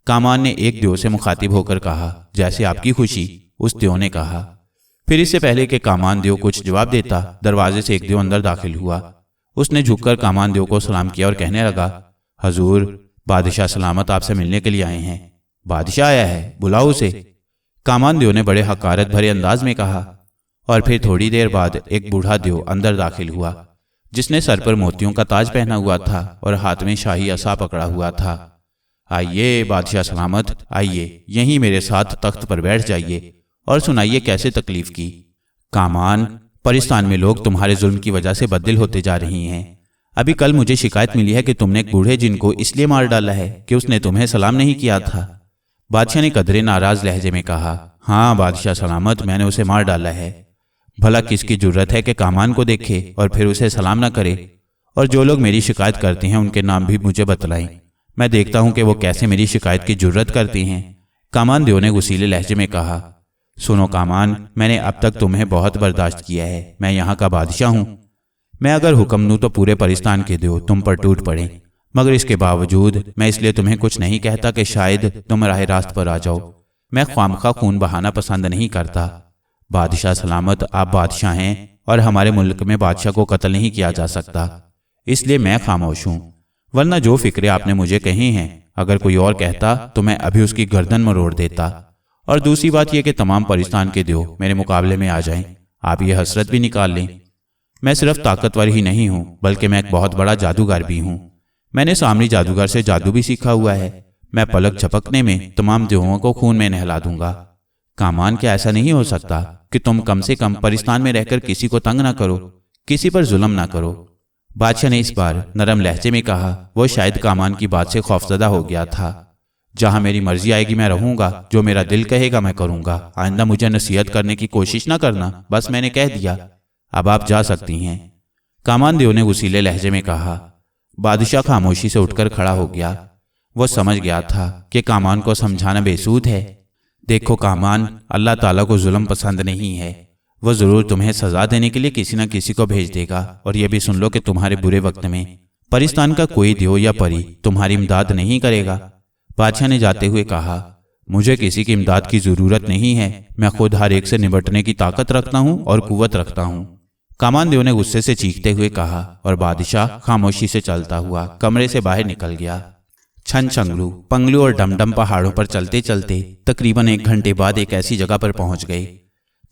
कामान ने एक देव से मुखातिब होकर कहा। जैसे आपकी खुशी, उस देव ने कहा। फिर इससे पहले कि कामान देव कुछ जवाब देता, दरवाजे से एक देव अंदर दाखिल हुआ। उसने झुककर कामान देव को सलाम किया और कहने लगा, हजूर, बादशाह सलामत आपसे मिलने के लिए आए हैं। बादशाह आया है, बुलाओ उसे। कामान देव ने बड़े हकारत भरे अंदाज में कहा। और फिर थोड़ी देर बाद एक बूढ़ा देव अंदर दाखिल हुआ, जिसने सर पर मोतियों का ताज पहना हुआ था और हाथ में शाही असा पकड़ा हुआ था। आइए बादशाह सलामत, आइए यहीं मेरे साथ तख्त पर बैठ जाइए और सुनाइए कैसे तकलीफ की। कामान, परिस्तान में लोग तुम्हारे जुल्म की वजह से बददिल होते जा रही हैं। अभी कल मुझे शिकायत मिली है कि तुमने एक बूढ़े जिन को इसलिए मार डाला है कि उसने तुम्हें सलाम नहीं किया था। बादशाह ने कदरे नाराज लहजे में कहा, हाँ बादशाह सलामत, मैंने उसे मार डाला है। भला किसकी जुर्रत है कि कामान को देखे और फिर उसे सलाम ना करे। और जो लोग मेरी शिकायत करते हैं उनके नाम भी मुझे बतलाएं, मैं देखता हूं कि वो कैसे मेरी शिकायत की जुर्रत करते हैं। कामान देव ने गुस्सीले लहजे में कहा, सुनो कामान, मैंने अब तक तुम्हें बहुत बर्दाश्त किया है। मैं यहाँ का बादशाह हूँ। मैं अगर हुक्म दूं तो पूरे परिस्तान के देव तुम पर टूट पड़े, मगर इसके बावजूद मैं इसलिए तुम्हें कुछ नहीं कहता कि शायद तुम राह रास्त पर आ जाओ। मैं ख्वामखा खून बहाना पसंद नहीं करता। बादशाह सलामत, आप बादशाह हैं और हमारे मुल्क में बादशाह को कत्ल नहीं किया जा सकता, इसलिए मैं खामोश हूँ। वरना जो फिक्रे आपने मुझे कही हैं, अगर कोई और कहता तो मैं अभी उसकी गर्दन मरोड़ देता। और दूसरी बात यह कि तमाम परिस्तान के देव मेरे मुकाबले में आ जाएं। आप ये हसरत भी निकाल लें। मैं सिर्फ ताकतवर ही नहीं हूँ, बल्कि मैं एक बहुत बड़ा जादूगर भी हूँ। मैंने सामरी जादूगर से जादू भी सीखा हुआ है। मैं पलक झपकने में तमाम देवों को खून में नहला दूंगा। कामान, क्या ऐसा नहीं हो सकता कि तुम कम से कम परिस्तान में रहकर किसी को तंग ना करो, किसी पर जुल्म ना करो। बादशाह ने इस बार नरम लहजे में कहा। वो शायद कामान की बात से खौफजदा हो गया था। जहां मेरी मर्जी आएगी मैं रहूंगा, जो मेरा दिल कहेगा मैं करूंगा। आइंदा मुझे नसीहत करने की कोशिश ना करना, बस मैंने कह दिया। अब आप जा सकती हैं। कामान देव ने गुस्सीले लहजे में कहा। बादशाह खामोशी से उठकर खड़ा हो गया। वो समझ गया था कि कामान को समझाना बेसूद है। देखो कामान, अल्लाह ताला को जुल्म पसंद नहीं है। वो जरूर तुम्हें सजा देने के लिए किसी न किसी को भेज देगा। और यह भी सुन लो कि तुम्हारे बुरे वक्त में परिस्तान का कोई देव या परी तुम्हारी इमदाद नहीं करेगा। बादशाह ने जाते हुए कहा, मुझे किसी की इमदाद की जरूरत नहीं है। मैं खुद हर एक से निपटने की ताकत रखता हूँ और कुव्वत रखता हूँ। कामान देव ने गुस्से से चीखते हुए कहा और बादशाह खामोशी से चलता हुआ कमरे से बाहर निकल गया। छनछंगलू, पंगलू और डमडम पहाड़ों पर चलते चलते तकरीबन 1 घंटे बाद एक ऐसी जगह पर पहुंच गए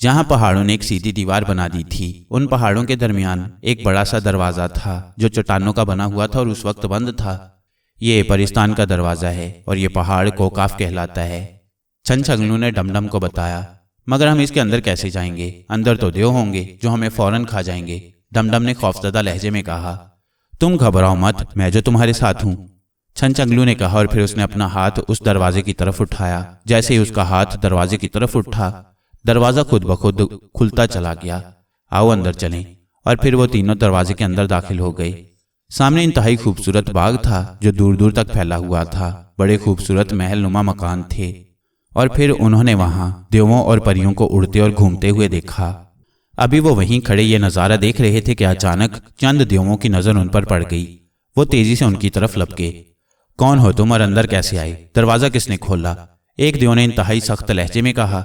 जहां पहाड़ों ने एक सीधी दीवार बना दी थी। उन पहाड़ों के दरमियान एक बड़ा सा दरवाजा था जो चट्टानों का बना हुआ था और उस वक्त बंद था। ये परिस्तान का दरवाजा है और ये पहाड़ कोकाफ कहलाता है। छनछंगलू ने डमडम को बताया। मगर हम इसके अंदर कैसे जाएंगे? अंदर तो देव होंगे जो हमें फौरन खा जाएंगे। डमडम ने खौफजदा लहजे में कहा। तुम घबराओ मत, मैं जो तुम्हारे साथ हूँ, छनछंगलू ने कहा। और फिर उसने अपना हाथ उस दरवाजे की तरफ उठाया। जैसे ही उसका हाथ दरवाजे की तरफ उठा, दरवाजा खुद ब खुद खुलता चला गया। आओ अंदर चलें। और फिर वो तीनों दरवाजे के अंदर दाखिल हो गए। सामने इंतहाई खूबसूरत बाग था जो दूर दूर तक फैला हुआ था। बड़े खूबसूरत महल नुमा मकान थे। और फिर उन्होंने वहां देवों और परियों को उड़ते और घूमते हुए देखा। अभी वो वहीं खड़े ये नजारा देख रहे थे कि अचानक चंद देवों की नजर उन पर पड़ गई। वो तेजी से उनकी तरफ लपके। कौन हो तुम और अंदर कैसे आए? दरवाजा किसने खोला? एक देव ने इंतहाई सख्त लहजे में कहा।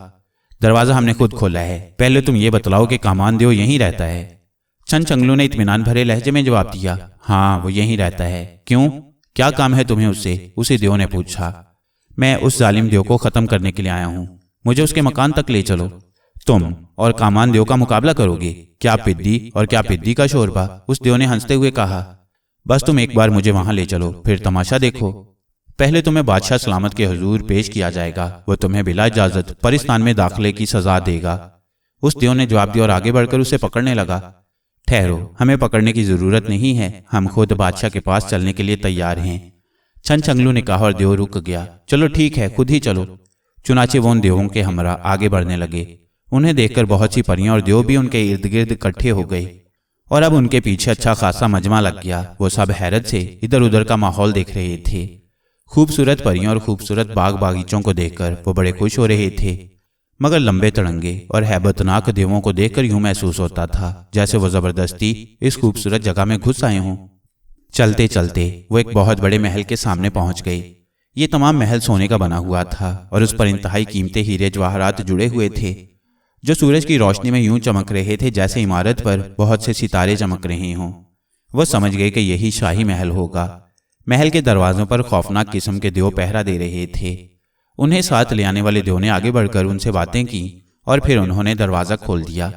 दरवाजा हमने खुद खोला है। पहले तुम ये बतलाओ कि कामान देव यहीं रहता है। छनछंगलू ने इत्मीनान भरे लहजे में जवाब दिया। हाँ, वो यहीं रहता है। क्यों, क्या काम है तुम्हें उससे? उसी देव ने पूछा। मैं उस जालिम देव को खत्म करने के लिए आया हूँ। मुझे उसके मकान तक ले चलो। तुम और कामान देव का मुकाबला करोगे? क्या पिद्दी और क्या पिद्दी का शोरबा? उस देव ने हंसते हुए कहा। बस तुम एक बार मुझे वहां ले चलो, फिर तमाशा देखो। पहले तुम्हें बादशाह सलामत के हुजूर पेश किया जाएगा। वो तुम्हें बिला इजाजत परिस्तान में दाखिले की सजा देगा। उस देव ने जवाब दिया और आगे बढ़कर उसे पकड़ने लगा। ठहरो, हमें पकड़ने की जरूरत नहीं है। हम खुद बादशाह के पास चलने के लिए तैयार हैं। छनछंगलू ने कहा और देव रुक गया। चलो ठीक है, खुद ही चलो। चुनाचे वो उन देवों के हमरा आगे बढ़ने लगे। उन्हें देखकर बहुत सी परियां और देव भी उनके इर्द गिर्द इकट्ठे हो गए और अब उनके पीछे अच्छा खासा मजमा लग गया। वो सब हैरत से इधर उधर का माहौल देख रहे थे। खूबसूरत परियों और खूबसूरत बाग बागीचों को देखकर वो बड़े खुश हो रहे थे, मगर लंबे तड़ंगे और हैबतनाक देवों को देखकर यूं महसूस होता था जैसे वो जबरदस्ती इस खूबसूरत जगह में घुस आए हों। चलते चलते वो एक बहुत बड़े महल के सामने पहुंच गए। ये तमाम महल सोने का बना हुआ था और उस पर इंतहाई कीमती हीरे जवाहरात जुड़े हुए थे, जो सूरज की रोशनी में यूं चमक रहे थे जैसे इमारत पर बहुत से सितारे चमक रहे हों। वो समझ गए कि यही शाही महल होगा। महल के दरवाजों पर खौफनाक किस्म के देव पहरा दे रहे थे। उन्हें साथ ले आने वाले देव ने आगे बढ़कर उनसे बातें की और फिर उन्होंने दरवाज़ा खोल दिया।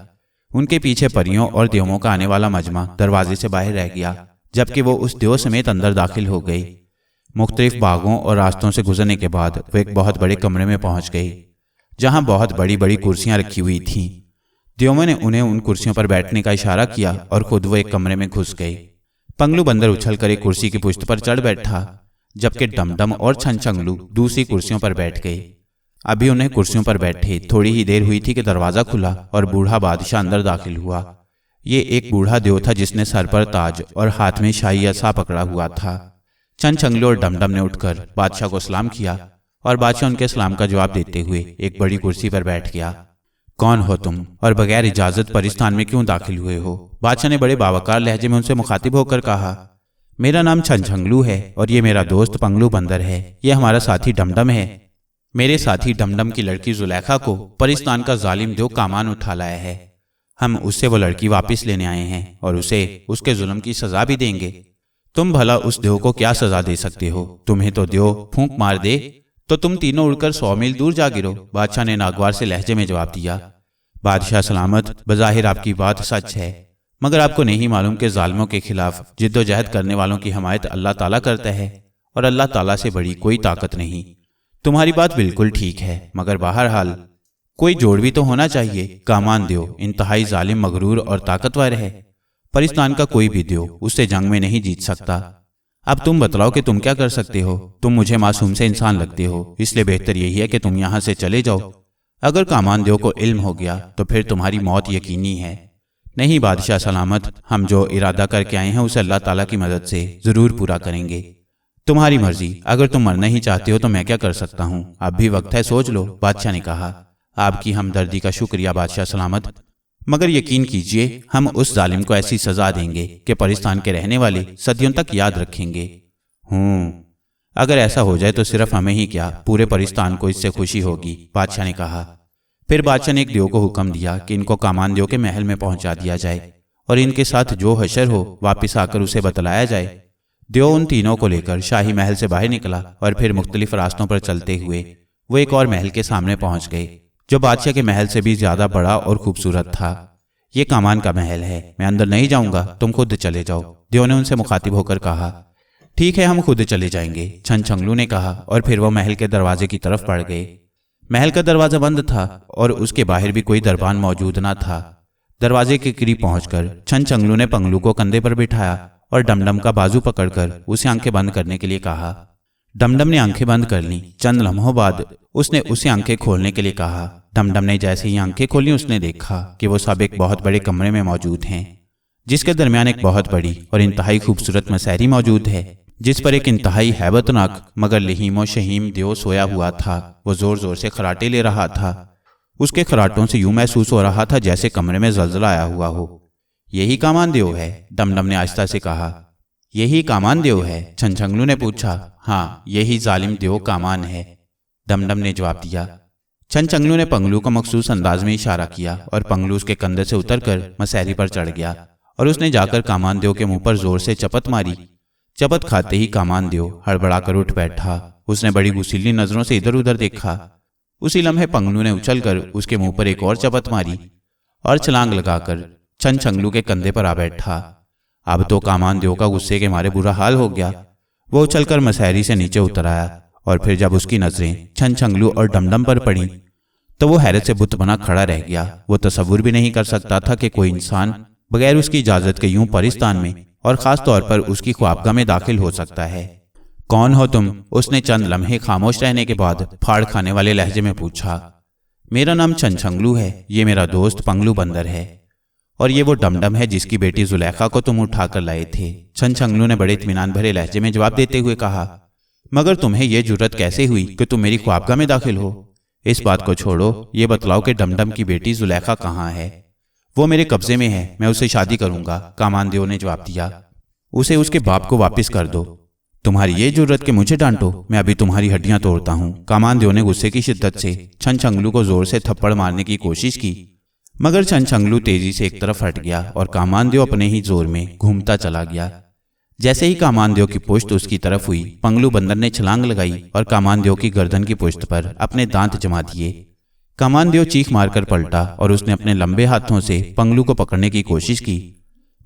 उनके पीछे परियों और देवों का आने वाला मजमा दरवाजे से बाहर रह गया, जबकि वो उस देव समेत अंदर दाखिल हो गए। मुख्तलिफ बागों और रास्तों से गुजरने के बाद वो एक बहुत बड़े कमरे में पहुंच गए, जहां बहुत बड़ी बड़ी कुर्सियां रखी हुई थीं। देवों ने उन्हें उन कुर्सियों पर बैठने का इशारा किया और खुद वो एक कमरे में घुस गए। पंगलू बंदर उछलकर एक कुर्सी की पुष्ट पर चढ़ बैठा, जबकि डमडम और छनछंगलू दूसरी कुर्सियों पर बैठ गए। अभी उन्हें कुर्सियों पर बैठे थोड़ी ही देर हुई थी कि दरवाजा खुला और बूढ़ा बादशाह अंदर दाखिल हुआ। ये एक बूढ़ा देव था जिसने सर पर ताज और हाथ में शाही असा पकड़ा हुआ था। छनछंगलू और डमडम ने उठकर बादशाह को सलाम किया और बादशाह उनके सलाम का जवाब देते हुए एक बड़ी कुर्सी पर बैठ गया। कौन हो तुम और बगैर इजाजत परिस्तान में क्यों दाखिल हुए हो? बादशाह ने बड़े बावकार लहजे में उनसे मुखातिब होकर कहा। मेरा नाम छनछंगलू है और ये मेरा दोस्त पंगलू बंदर है। ये हमारा साथी डमडम है। मेरे साथी डमडम की लड़की जुलेखा को परिस्तान का जालिम देव कामान उठा लाया है। हम उससे वो लड़की वापस लेने आए हैं और उसे उसके जुल्म की सजा भी देंगे। तुम भला उस देव को क्या सजा दे सकते हो? तुम्हें तो देव फूंक मार दे तो तुम तीनों उड़कर 100 मील दूर जा गिरो। बादशाह ने नागवार से लहजे में जवाब दिया। बादशाह सलामत, बज़ाहिर आपकी बात सच है, मगर आपको नहीं मालूम कि जालिमों के खिलाफ जिद्दोजहद करने वालों की हमायत अल्लाह ताला करता है और अल्लाह ताला से बड़ी कोई ताकत नहीं। तुम्हारी बात बिल्कुल ठीक है, मगर बहरहाल कोई जोड़ भी तो होना चाहिए। कामान देव इंतहाई जालिम, मगरूर और ताकतवर है। परिस्तान का कोई भी देव उससे जंग में नहीं जीत सकता। अब तुम बतलाओ कि तुम क्या कर सकते हो? तुम मुझे मासूम से इंसान लगते हो, इसलिए बेहतर यही है कि तुम यहाँ से चले जाओ। अगर कामान देव को इल्म हो गया तो फिर तुम्हारी मौत यकीनी है। नहीं बादशाह सलामत, हम जो इरादा करके आए हैं उसे अल्लाह ताला की मदद से जरूर पूरा करेंगे। तुम्हारी मर्जी, अगर तुम मरना ही चाहते हो तो मैं क्या कर सकता हूँ? अब भी वक्त है, सोच लो। बादशाह ने कहा। आपकी हमदर्दी का शुक्रिया बादशाह सलामत, मगर यकीन कीजिए हम उस जालिम को ऐसी सजा देंगे कि परिस्तान के रहने वाले सदियों तक याद रखेंगे। अगर ऐसा हो जाए तो सिर्फ हमें ही क्या, पूरे परिस्तान को इससे खुशी होगी, बादशाह ने कहा। फिर बादशाह ने एक देव को हुक्म दिया कि इनको कामान देव के महल में पहुंचा दिया जाए और इनके साथ जो हशर हो वापिस आकर उसे बतलाया जाए। देव उन तीनों को लेकर शाही महल से बाहर निकला और फिर मुख्तलिफ रास्तों पर चलते हुए वो एक और महल के सामने पहुंच गए, जो बादशाह के महल से भी ज्यादा बड़ा और खूबसूरत था। ये कामान का महल है, मैं अंदर नहीं जाऊंगा, तुम खुद चले जाओ, देव ने उनसे मुखातिब होकर कहा। ठीक है, हम खुद चले जाएंगे, छनछंगलू ने कहा और फिर वो महल के दरवाजे की तरफ बढ़ गए। महल का दरवाजा बंद था और उसके बाहर भी कोई दरबान मौजूद न था। दरवाजे के करीब पहुंचकर छनछंगलू ने पंगलू को कंधे पर बिठाया और डमडम का बाजू पकड़कर उसे आंखें बंद करने के लिए कहा। डमडम ने आंखें बंद कर लीं। चंद लम्हों बाद उसने उसे आंखें खोलने के लिए कहा। डमडम ने जैसे ही आंखें खोली उसने देखा कि वो सब एक बहुत बड़े कमरे में मौजूद हैं, जिसके दरमियान एक बहुत बड़ी और इंतहाई खूबसूरत मसहरी मौजूद है, जिस पर एक इंतहाई हैबतनाक मगर लहीमो शहीम देव सोया हुआ था। वो जोर जोर से खराटे ले रहा था। उसके खराटों से यूं महसूस हो रहा था जैसे कमरे में जलजला आया हुआ हो। यही कामान देव है? डमडम ने आहिस्ता से कहा। यही कामान देव है? छनछंगलू ने पूछा। हाँ, यही जालिम देव कामान है, डमडम ने जवाब दिया। छनछंगलू ने पंगलू को मखसूस अंदाज में इशारा किया और पंगलू उसके कंधे से उतरकर मसहरी पर चढ़ गया और उसने जाकर कामान देव के मुंह पर जोर से चपत मारी। चपत खाते ही कामान देव हड़बड़ाकर उठ बैठा। उसने बड़ी गुस्सीली नजरों से इधर उधर देखा। उसी लम्हे पंगलू ने उछलकर उसके मुंह पर एक और चपत मारी और छलांग लगाकर छनछंगलू के कंधे पर आ बैठा। अब तो कामान देव का गुस्से के मारे बुरा हाल हो गया। वो उछलकर मसहरी से नीचे उतर आया और फिर जब उसकी नजरें छनछंगलू और डमडम पर पड़ी तो वो हैरत से बुत बना खड़ा रह गया। वो तसव्वुर भी नहीं कर सकता था कि कोई इंसान बगैर उसकी इजाजत के यूं परिस्तान में और खास तौर पर उसकी ख्वाबगाह में दाखिल हो सकता है। कौन हो तुम? उसने चंद लम्हे खामोश रहने के बाद फाड़ खाने वाले लहजे में पूछा। मेरा नाम छनछंगलू है, ये मेरा दोस्त पंगलू बंदर है। और ये वो डमडम है जिसकी बेटी जुलेखा को तुम उठा कर लाए थे। छनछंगलू ने बड़े इत्मीनान भरे लहजे में जवाब देते हुए कहा, मगर तुम्हें यह जुर्रत कैसे हुई कि तुम मेरी ख्वाबगाह में दाखिल हो? इस बात को छोड़ो, ये बतलाओ कि डमडम की बेटी जुलेखा कहाँ है? वो मेरे कब्जे में है, मैं उससे शादी करूंगा, कामानदेव ने जवाब दिया। उसे उसके बाप को वापस कर दो। तुम्हारी ये जुर्रत कि मुझे डांटो, मैं अभी तुम्हारी हड्डियां तोड़ता हूं। कामानदेव ने गुस्से की शिद्दत से छनछंगलू को जोर से थप्पड़ मारने की कोशिश की, मगर छनछंगलू तेजी से एक तरफ हट गया और कामानदेव अपने ही जोर में घूमता चला गया। जैसे ही कामानदेव की पुश्त उसकी तरफ हुई, पंगलू बंदर ने छलांग लगाई और कामानदेव की गर्दन की पुश्त पर अपने दांत जमा दिए। कामानदेव चीख मारकर पलटा और उसने अपने लंबे हाथों से पंगलू को पकड़ने की कोशिश की,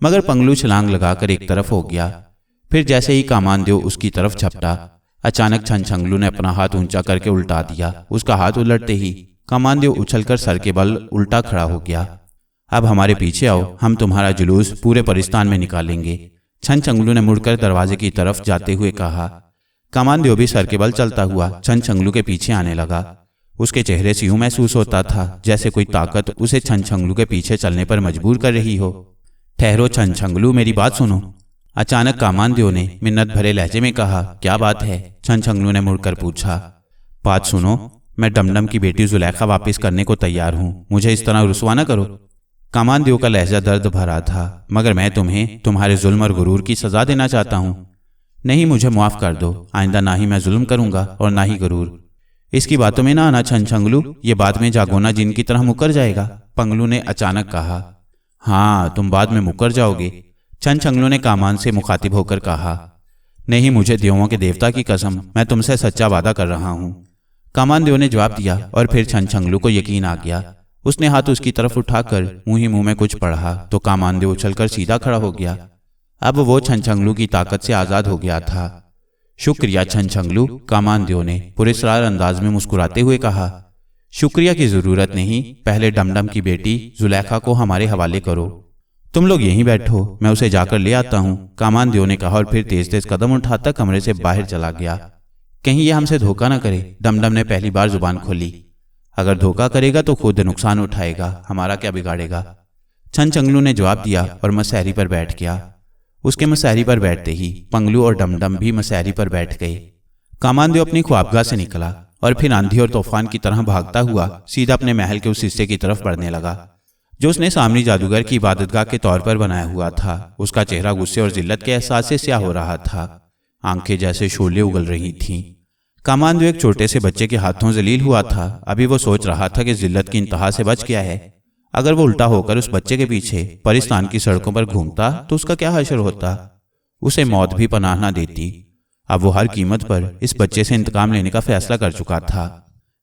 मगर पंगलू छलांग लगाकर एक तरफ हो गया। फिर जैसे ही कामानदेव उसकी तरफ झपटा, अचानक छनछंगलू ने अपना हाथ ऊंचा करके उल्टा दिया। उसका हाथ उलटते ही कामानदेव उछलकर सर के बल उल्टा खड़ा हो गया। अब हमारे पीछे आओ, हम तुम्हारा जुलूस पूरे परिस्तान में निकालेंगे, छनछंगलू ने मुड़कर दरवाजे की तरफ जाते हुए कहा। कामानदेव भी सर के बल चलता हुआ छनछंगलू के पीछे आने लगा। उसके चेहरे से यूं महसूस होता था जैसे कोई ताकत उसे छनछंगलू के पीछे चलने पर मजबूर कर रही हो। ठहरो छनछंगलू, मेरी बात सुनो, अचानक कामानदेव ने मिन्नत भरे लहजे में कहा। क्या बात है? छनछंगलू ने मुड़कर पूछा। बात सुनो, मैं डमडम की बेटी जुलेखा वापस करने को तैयार हूं, मुझे इस तरह रुसवा न करो। कामानदेव का लहजा दर्द भरा था, मगर मैं तुम्हें तुम्हारे जुल्म और गुरूर की सजा देना चाहता हूं। नहीं, मुझे माफ कर दो, आइंदा ना ही मैं जुल्म करूंगा और ना ही गुरूर। इसकी बातों में ना आना छनछंगलू, ये बाद में जागोना जिन की तरह मुकर जाएगा, पंगलू ने अचानक कहा। हाँ, तुम बाद में मुकर जाओगे, छनछंगलू ने कामान से मुखातिब होकर कहा। नहीं, मुझे देवों के देवता की कसम, मैं तुमसे सच्चा वादा कर रहा हूं, कामानदेव ने जवाब दिया। और फिर छनछंगलू को यकीन आ गया। उसने हाथ उसकी तरफ उठाकर मुंह ही मुंह में कुछ पढ़ा तो कामानदेव उछलकर सीधा खड़ा हो गया। अब वो छनछंगलू की ताकत से आजाद हो गया था। शुक्रिया छनछंगलू, कामानदेव ने पुरस्कार अंदाज में मुस्कुराते हुए कहा। शुक्रिया की जरूरत नहीं, पहले डमडम की बेटी जुलेखा को हमारे हवाले करो। तुम लोग यहीं बैठो, मैं उसे जाकर ले आता हूं, कामानदेव ने कहा और फिर तेज तेज कदम उठाता कमरे से बाहर चला गया। कहीं ये हमसे धोखा न करे, डमडम ने पहली बार जुबान खोली। अगर धोखा करेगा तो खुद नुकसान उठाएगा, हमारा क्या बिगाड़ेगा, छनछंगलू ने जवाब दिया और मसहरी पर बैठ गया। उसके मसहरी पर बैठते ही पंगलू और डमडम भी मसहरी पर बैठ गए। कामानदेव अपनी ख्वाबगाह से निकला और फिर आंधी और तूफान की तरह भागता हुआ सीधा अपने महल के उस हिस्से की तरफ बढ़ने लगा जो उसने सामरी जादूगर की इबादतगाह के तौर पर बनाया हुआ था। उसका चेहरा गुस्से और जिल्लत के एहसास से स्याह हो रहा था, आंखें जैसे शोले उगल रही थीं। कामानदेव एक छोटे से बच्चे के हाथों जलील हुआ था। अभी वो सोच रहा था कि जिल्लत की इंतहा से बच गया है। अगर वो उल्टा होकर उस बच्चे के पीछे परिस्तान की सड़कों पर घूमता तो उसका क्या हशर होता, उसे मौत भी पनाह न देती। अब वो हर कीमत पर इस बच्चे से इंतकाम लेने का फैसला कर चुका था।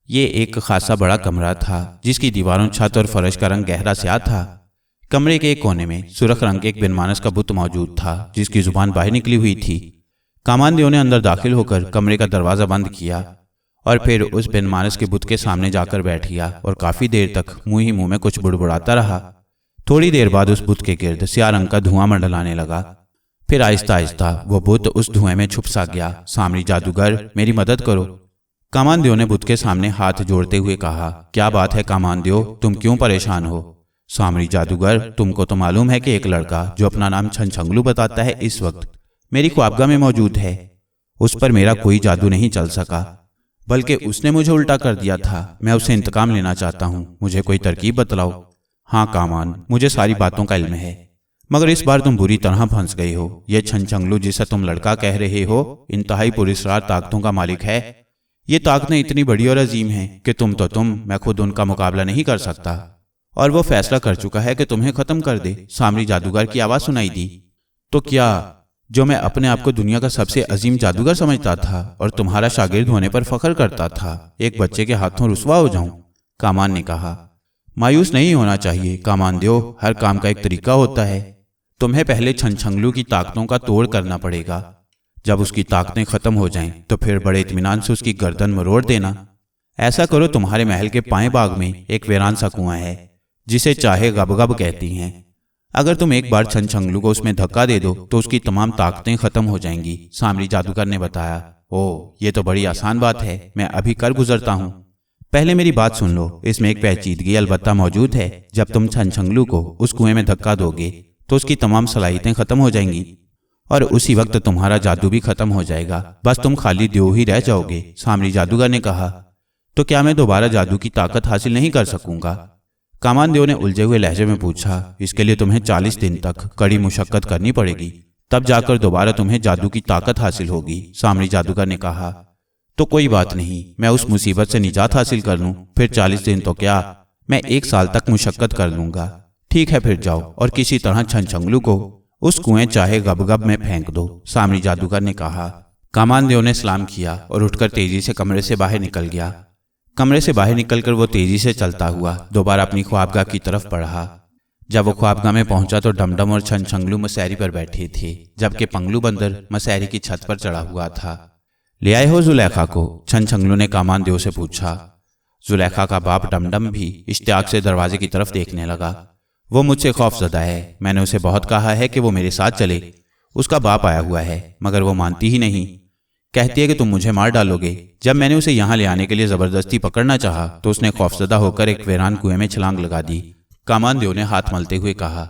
ये एक खासा बड़ा कमरा था जिसकी दीवारों, छत और फर्श का रंग गहरा स्याह था। कमरे के एक कोने में सुर्ख रंग के एक बिनमानस का बुत मौजूद था जिसकी जुबान बाहर निकली हुई थी। कामानदेव ने अंदर दाखिल होकर कमरे का दरवाजा बंद किया और फिर उस बिनमानस के बुत के सामने जाकर बैठ गया और काफी देर तक मुंह ही मुंह में कुछ बुड़बुड़ाता रहा। थोड़ी देर बाद उस बुत के गिर्द स्याह रंग का धुआं मंडलाने लगा। फिर आहिस्ता आहिस्ता वो बुत उस धुएं में छुप सा गया। सामरी जादूगर, मेरी मदद करो, कामानदेव ने बुत के सामने हाथ जोड़ते हुए कहा। क्या बात है कामानदेव, तुम क्यों परेशान हो? सामरी जादूगर, तुमको तो मालूम है कि एक लड़का जो अपना नाम छनछंगलू बताता है इस वक्त मेरी ख्वाबगाह में मौजूद है। उस पर मेरा कोई जादू नहीं चल सका, बल्कि उसने मुझे उल्टा कर दिया था। मैं उससे इंतकाम लेना चाहता हूँ, मुझे कोई तरकीब बतलाओ। हाँ कामान, मुझे सारी बातों का इल्म है, मगर इस बार तुम बुरी तरह फंस गए हो। यह छनछंगलू जिसे तुम लड़का कह रहे हो इंतहाई पुरस्कार ताकतों का मालिक है। ये ताकतें इतनी बड़ी और अजीम हैं कि मैं खुद उनका मुकाबला नहीं कर सकता, और वो फैसला कर चुका है कि तुम्हें खत्म कर दे। सामरी जादूगर की आवाज सुनाई दी। तो क्या जो मैं अपने आप को दुनिया का सबसे अजीम जादूगर समझता था और तुम्हारा शागिर्द होने पर फख्र करता था, एक बच्चे के हाथों रुसवा हो जाऊं? कामान ने कहा। मायूस नहीं होना चाहिए कामानदेव, हर काम का एक तरीका होता है। तुम्हें पहले छनछंगलू की ताकतों का तोड़ करना पड़ेगा। जब उसकी ताकतें खत्म हो जाएं तो फिर बड़े इत्मीनान से उसकी गर्दन मरोड़ देना। ऐसा करो, तुम्हारे महल के पाएं बाग में एक वीरान सा कुआं है जिसे चाहे गबगब कहती हैं। अगर तुम एक बार छनछंगलू को उसमें धक्का दे दो तो उसकी तमाम ताकतें खत्म हो जाएंगी, सामरी जादूगर ने बताया। ओह, ये तो बड़ी आसान बात है, मैं अभी कर गुजरता हूँ। पहले मेरी बात सुन लो, इसमें एक पेचीदगी अलबत्ता मौजूद है। जब तुम छनछंगलू को उस कुएं में धक्का दोगे तो उसकी तमाम सलाहियतें खत्म हो जाएंगी और उसी वक्त तुम्हारा जादू भी खत्म हो जाएगा। बस तुम खाली देव ही रह जाओगे। सामरी जादूगर ने कहा, तो क्या मैं दोबारा जादू की ताकत हासिल नहीं कर सकूंगा? कामान देव ने उलझे हुए लहजे में पूछा, इसके लिए तुम्हें 40 दिन तक कड़ी मुशक्कत करनी पड़ेगी, तब जाकर दोबारा तुम्हें जादू की ताकत हासिल होगी। सामरी जादूगर ने कहा, तो कोई बात नहीं, मैं उस मुसीबत से निजात हासिल कर लूं, फिर 40 दिन तो क्या, मैं 1 साल तक मुशक्कत कर लूंगा। ठीक है, फिर जाओ और किसी तरह छनछंगलू को उस कुएं चाहे गबगब में फेंक दो। सामरी जादूगर ने कहा। कामान देव ने सलाम किया और उठकर तेजी से कमरे से बाहर निकल गया। कमरे से बाहर निकलकर वो तेजी से चलता हुआ दोबारा अपनी ख्वाबगाह की तरफ बढ़ा। जब वो ख्वाबगाह में पहुंचा तो डमडम और छनछंगलू मसहरी पर बैठे थे, जबकि पंगलू बंदर मसहरी की छत पर चढ़ा हुआ था। ले आए हो जुलेखा को? छनछंगलू ने कामान देव से पूछा। जुलेखा का बाप डमडम भी इश्तियाक से दरवाजे की तरफ देखने लगा। वो मुझसे खौफजदा है, मैंने उसे बहुत कहा है कि वो मेरे साथ चले। उसका बाप आया हुआ है मगर वो मानती ही नहीं, कहती है कि तुम मुझे मार डालोगे। जब मैंने उसे यहाँ ले आने के लिए जबरदस्ती पकड़ना चाहा तो उसने खौफजदा होकर एक वीरान कुएं में छलांग लगा दी। कामान देव ने हाथ मलते हुए कहा,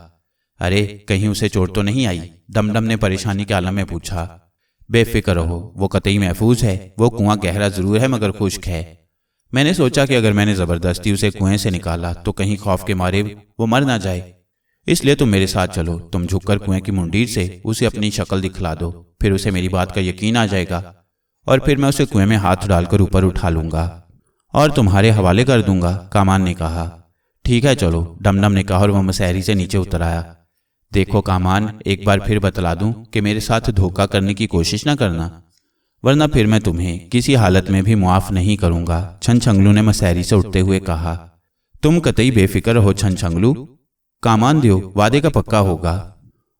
अरे कहीं उसे चोट तो नहीं आई? डमडम ने परेशानी के आलम में पूछा। बेफिक्र रहो, वो कतई महफूज है। वो कुआं गहरा जरूर है मगर खुश्क है। मैंने सोचा कि अगर मैंने जबरदस्ती उसे कुएं से निकाला तो कहीं खौफ के मारे वो मर ना जाए, इसलिए तुम मेरे साथ चलो। तुम झुककर कुएं की मुंडीर से उसे अपनी शक्ल दिखला दो, फिर उसे मेरी बात का यकीन आ जाएगा और फिर मैं उसे कुएं में हाथ डालकर ऊपर उठा लूंगा और तुम्हारे हवाले कर दूंगा। कामान ने कहा। ठीक है चलो, डमडम ने कहा और वह मसहरी से नीचे उतर आया। देखो कामान, एक बार फिर बतला दूं कि मेरे साथ धोखा करने की कोशिश न करना, वरना फिर मैं तुम्हें किसी हालत में भी मुआफ नहीं करूंगा। छनछंगलू ने मसहरी से उठते हुए कहा। तुम कतई बेफिक्र हो छनछंगलू, कामान देव वादे का पक्का होगा।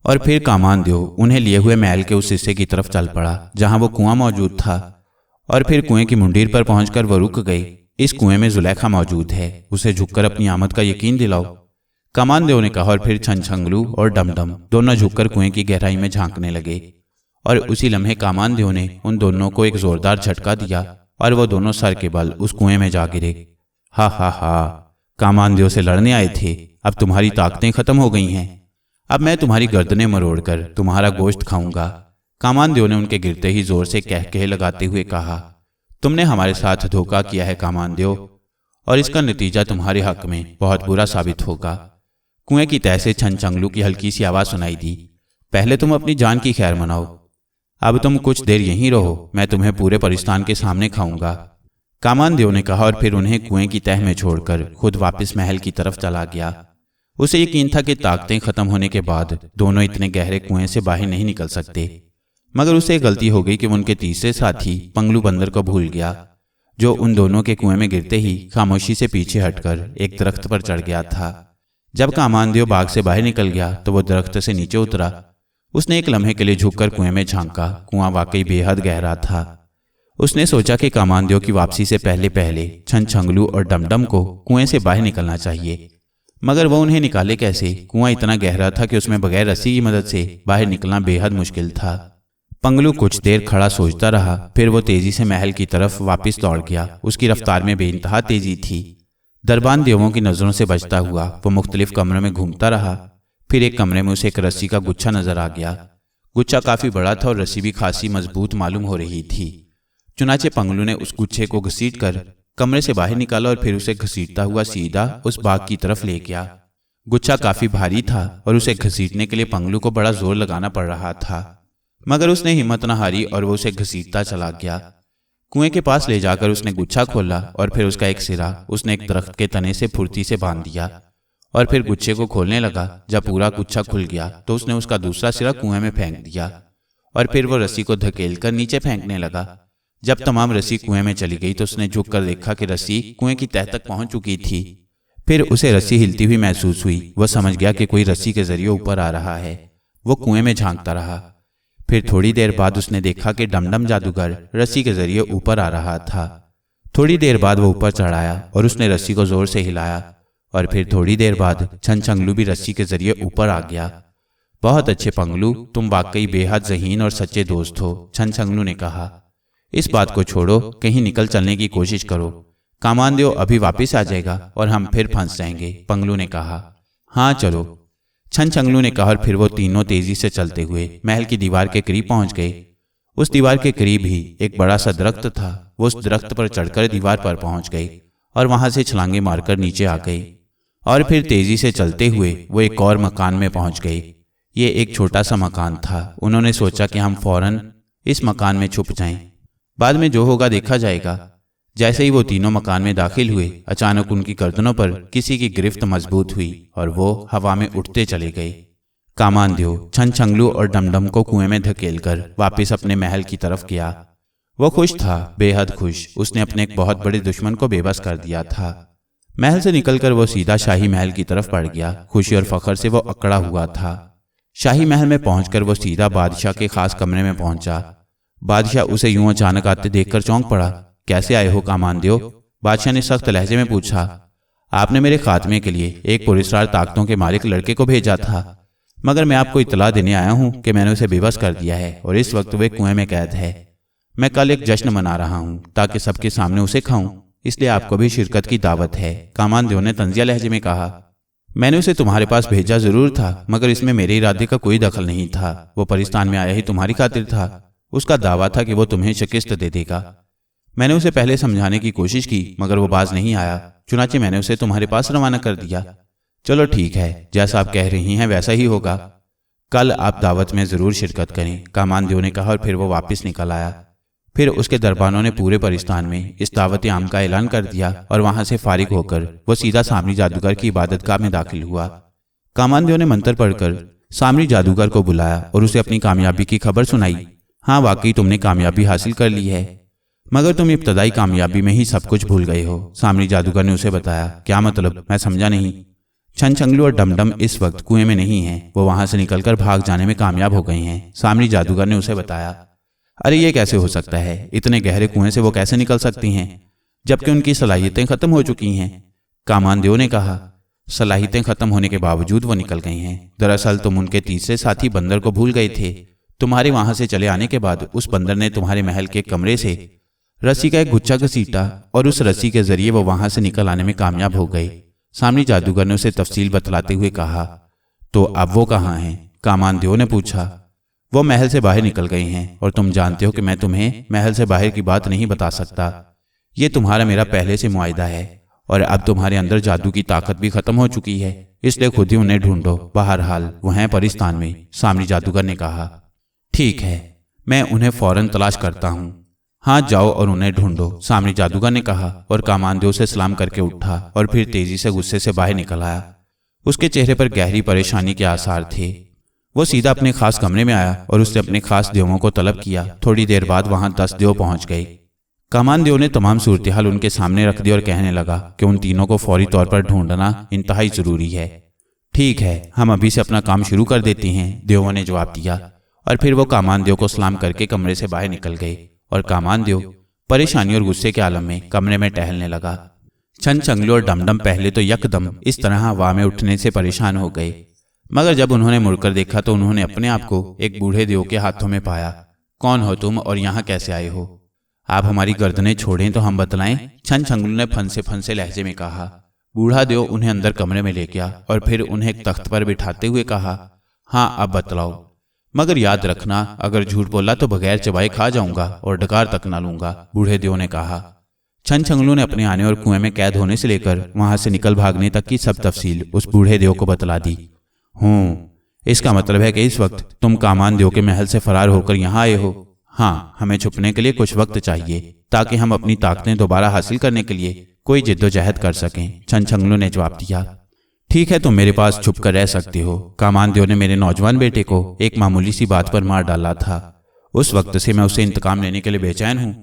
और फिर कामान देव उन्हें लिए हुए महल के उस हिस्से की तरफ चल पड़ा जहां वो कुआं मौजूद था और फिर कुएं की मुंडीर पर पहुंचकर वो रुक गए। इस कुएं में जुलेखा मौजूद है, उसे झुककर अपनी आमद का यकीन दिलाओ, कामान देव ने कहा। और फिर छनछंगलू और डमडम दोनों झुककर कुएं की गहराई में झांकने लगे और उसी लम्हे कामान देव ने उन दोनों को एक जोरदार झटका दिया और वो दोनों सर के बल उस कुएं में जा गिरे। हा हा हा, कामान देव से लड़ने आए थे, अब तुम्हारी ताकतें खत्म हो गई हैं। अब मैं तुम्हारी गर्दनें मरोड़कर तुम्हारा गोश्त खाऊंगा। कामान देव ने उनके गिरते ही जोर से कह लगाते हुए कहा, तुमने हमारे साथ धोखा किया है कामान देव, और इसका नतीजा तुम्हारे हक में बहुत बुरा साबित होगा। कुएं की तह से छनछंगलू की हल्की सी आवाज सुनाई दी। पहले तुम अपनी जान की खैर मनाओ, अब तुम कुछ देर यहीं रहो, मैं तुम्हें पूरे परिस्तान के सामने खाऊंगा। कामान देव ने कहा और फिर उन्हें कुएं की तह में छोड़कर खुद वापस महल की तरफ चला गया। उसे यकीन था कि ताकतें खत्म होने के बाद दोनों इतने गहरे कुएं से बाहर नहीं निकल सकते, मगर उसे गलती हो गई कि वो उनके तीसरे साथी पंगलू बंदर को भूल गया, जो उन दोनों के कुएं में गिरते ही खामोशी से पीछे हटकर एक दरख्त पर चढ़ गया था। जब कामान देव बाग से बाहर निकल गया तो वो दरख्त से नीचे उतरा। उसने एक लम्हे के लिए झुककर कुएं में झांका। कुआं वाकई बेहद गहरा था। उसने सोचा कि कामान देव की वापसी से पहले पहले छनछंगलू और डमडम को कुएं से बाहर निकलना चाहिए, मगर वो उन्हें निकाले कैसे? कुआं इतना गहरा था कि उसमें बगैर रस्सी की मदद से बाहर निकलना बेहद मुश्किल था। पंगलू कुछ देर खड़ा सोचता रहा, फिर वो तेजी से महल की तरफ वापस दौड़ गया। उसकी रफ्तार में बेइंतहा तेजी थी। दरबान देवों की नजरों से बचता हुआ वो मुख्तलिफ कमरों में घूमता रहा। फिर एक कमरे में उसे एक रस्सी का गुच्छा नजर आ गया। गुच्छा काफी बड़ा था और रस्सी भी खासी मजबूत मालूम हो रही थी। चुनाचे पंगलू ने उस गुच्छे को घसीट कर कमरे से बाहर निकाला और फिर उसे घसीटता हुआ सीधा उस बाग की तरफ ले गया। गुच्छा काफी भारी था और उसे घसीटने के लिए पंगलू को बड़ा जोर लगाना पड़ रहा था, मगर उसने हिम्मत न हारी और वो उसे घसीटता चला गया। कुएं के पास ले जाकर उसने गुच्छा खोला और फिर उसका एक सिरा उसने एक दरख्त के तने से फुर्ती से बांध दिया और फिर गुच्छे को खोलने लगा। जब पूरा गुच्छा खुल गया तो उसने उसका दूसरा सिरा कुएं में फेंक दिया और फिर वो रस्सी को धकेलकर नीचे फेंकने लगा। जब तमाम रस्सी कुएं में चली गई तो उसने झुककर देखा कि रस्सी कुएं की तह तक पहुंच चुकी थी। फिर उसे रस्सी हिलती हुई महसूस हुई। वह समझ गया कि कोई रस्सी के जरिए ऊपर आ रहा है। वो कुएं में झांकता रहा। फिर थोड़ी देर बाद उसने देखा कि डमडम जादूगर रस्सी के जरिए ऊपर आ रहा था। थोड़ी देर बाद वो ऊपर चढ़ आया और उसने रस्सी को जोर से हिलाया और फिर थोड़ी देर बाद छनछंगलू भी रस्सी के जरिए ऊपर आ गया। बहुत अच्छे पंगलू, तुम वाकई बेहद ज़हीन और सच्चे दोस्त हो, छनछंगलू ने कहा। इस बात को छोड़ो, कहीं निकल चलने की कोशिश करो। कामानदेव अभी वापस आ जाएगा और हम फिर फंस जाएंगे, पंगलू ने कहा। हाँ चलो, छंछंगलू ने कहा और फिर वो तीनों तेजी से चलते हुए महल की दीवार के करीब पहुंच गए। उस दीवार के करीब ही एक बड़ा सा दरख्त था। वो उस दरख्त पर चढ़कर दीवार पर पहुंच गए और वहां से छलांगे मारकर नीचे आ गए और फिर तेजी से चलते हुए वो एक और मकान में पहुंच गए। ये एक छोटा सा मकान था। उन्होंने सोचा कि हम फौरन इस मकान में छुप जाएं, बाद में जो होगा देखा जाएगा। जैसे ही वो तीनों मकान में दाखिल हुए, अचानक उनकी गर्दनों पर किसी की गिरफ्त मजबूत हुई और वो हवा में उठते चले गए। कामानदेव छंछंगलू और डमडम को कुएं में धकेलकर वापस अपने महल की तरफ गया। वो खुश था, बेहद खुश। उसने अपने एक बहुत बड़े दुश्मन को बेबस कर दिया था। महल से निकलकर वो सीधा शाही महल की तरफ बढ़ गया। खुशी और फख्र से वो अकड़ा हुआ था। शाही महल में पहुंचकर वो सीधा बादशाह के खास कमरे में पहुंचा। बादशाह उसे यूं अचानक आते देखकर चौंक पड़ा। कैसे आए हो कामानदेव? बादशाह ने सख्त लहजे में पूछा। आपने मेरे खात्मे के लिए एक पुरस्कार ताकतों के मालिक लड़के को भेजा था, मगर मैं आपको इतला देने आया हूं कि मैंने उसे बेबस कर दिया है और इस वक्त वे कुएं में कैद है। मैं कल एक जश्न मना रहा हूं ताकि सबके सामने उसे खाऊं, इसलिए आपको भी शिरकत की दावत है। कामानदेव ने तंजिया लहजे में कहा। मैंने उसे तुम्हारे पास भेजा जरूर था, मगर इसमें मेरे इरादे का कोई दखल नहीं था। वो परिस्तान में आया ही तुम्हारी खातिर था। उसका दावा था कि वो तुम्हें शिकस्त दे देगा। मैंने उसे पहले समझाने की कोशिश की, मगर वो बाज नहीं आया। चुनाचे मैंने उसे तुम्हारे पास रवाना कर दिया। चलो ठीक है, जैसा आप कह रही हैं वैसा ही होगा। कल आप दावत में जरूर शिरकत करें, कामानदेव ने कहा और फिर वो वापस निकल आया। फिर उसके दरबानों ने पूरे परिस्तान में इस दावत आम का ऐलान कर दिया और वहां से फारिग होकर वो सीधा सामरी जादूगर की इबादतगाह में दाखिल हुआ। कामानदेव ने मंत्र पढ़कर सामरी जादूगर को बुलाया और उसे अपनी कामयाबी की खबर सुनाई। हाँ, वाकई तुमने कामयाबी हासिल कर ली है, मगर तुम इब्तदाई कामयाबी में ही सब कुछ भूल गए हो। सामरी जादूगर ने उसे बताया। क्या मतलब? मैं समझा नहीं। छंछंगलू और डमडम इस वक्त कुएं में नहीं हैं। वो वहां से निकलकर भाग जाने में कामयाब हो गए हैं, सामरी जादूगर ने उसे बताया। अरे ये कैसे हो सकता है? इतने गहरे कुएं से वो कैसे निकल सकती हैं जबकि उनकी सलाहियतें खत्म हो चुकी हैं? कामानदेव ने कहा। सलाहियतें खत्म होने के बावजूद वो निकल गई हैं। दरअसल तुम उनके तीसरे साथी बंदर को भूल गए थे। तुम्हारे वहां से चले आने के बाद उस बंदर ने तुम्हारे महल के कमरे से रस्सी का एक गुच्छा घसीटा और उस रस्सी के जरिए वो वहां से निकल आने में कामयाब हो गए। सामरी जादूगर ने उसे तफसील बतलाते हुए कहा। तो अब वो कहाँ हैं? कामानदेव ने पूछा। वो महल से बाहर निकल गए हैं और तुम जानते हो कि मैं तुम्हें महल से बाहर की बात नहीं बता सकता। ये तुम्हारा मेरा पहले से मुआहिदा है और अब तुम्हारे अंदर जादू की ताकत भी खत्म हो चुकी है, इसलिए खुद ही उन्हें ढूंढो। बहरहाल वो हैं परिस्तान में, सामरी जादूगर ने कहा। ठीक है, मैं उन्हें फौरन तलाश करता हूँ। हाँ जाओ और उन्हें ढूंढो, सामरी जादूगर ने कहा और कामानदेव से सलाम करके उठा और फिर तेजी से गुस्से से बाहर निकल आया। उसके चेहरे पर गहरी परेशानी के आसार थे। वो सीधा अपने खास कमरे में आया और उसने अपने खास देवों को तलब किया। थोड़ी देर बाद वहां 10 देव पहुंच गए। कामानदेव ने तमाम सूरत हाल उनके सामने रख दी और कहने लगा कि उन तीनों को फौरी तौर पर ढूंढना इंतहाई जरूरी है। ठीक है, हम अभी से अपना काम शुरू कर देते हैं, देवों ने जवाब दिया और फिर वो कामानदेव को सलाम करके कमरे से बाहर निकल गए और कामानदेव परेशानी और गुस्से के आलम में कमरे में टहलने लगा। छंछंगलू और डमडम पहले तो यकदम इस तरह हवा में उठने से परेशान हो गए, मगर जब उन्होंने मुड़कर देखा तो उन्होंने अपने आप को एक बूढ़े देव के हाथों में पाया। कौन हो तुम और यहाँ कैसे आए हो? आप हमारी गर्दनें छोड़ें तो हम बतलाएं, छंछंगलू ने फंसे फंसे लहजे में कहा। बूढ़ा देव उन्हें अंदर कमरे में ले गया और फिर उन्हें एक तख्त पर बिठाते हुए कहा। हाँ, अब बतलाओ, मगर याद रखना, अगर झूठ बोला तो बगैर चबाए खा जाऊंगा और डकार तक ना लूंगा, बूढ़े देव ने कहा। छंछंगलू ने अपने आने और कुएं में कैद होने से लेकर वहां से निकल भागने तक की सब तफसील उस बूढ़े देव को बतला दी। इसका मतलब है कि इस वक्त तुम कामानदेव के महल से फरार होकर यहाँ आए हो। हाँ, हमें छुपने के लिए कुछ वक्त चाहिए ताकि हम अपनी ताकतें दोबारा हासिल करने के लिए कोई जिद्दोजहद कर सकें, छंछंगलू ने जवाब दिया। ठीक है, तुम मेरे पास छुप कर रह सकते हो। कामानदेव ने मेरे नौजवान बेटे को एक मामूली सी बात पर मार डाला था। उस वक्त से मैं उसे इंतकाम लेने के लिए बेचैन हूँ,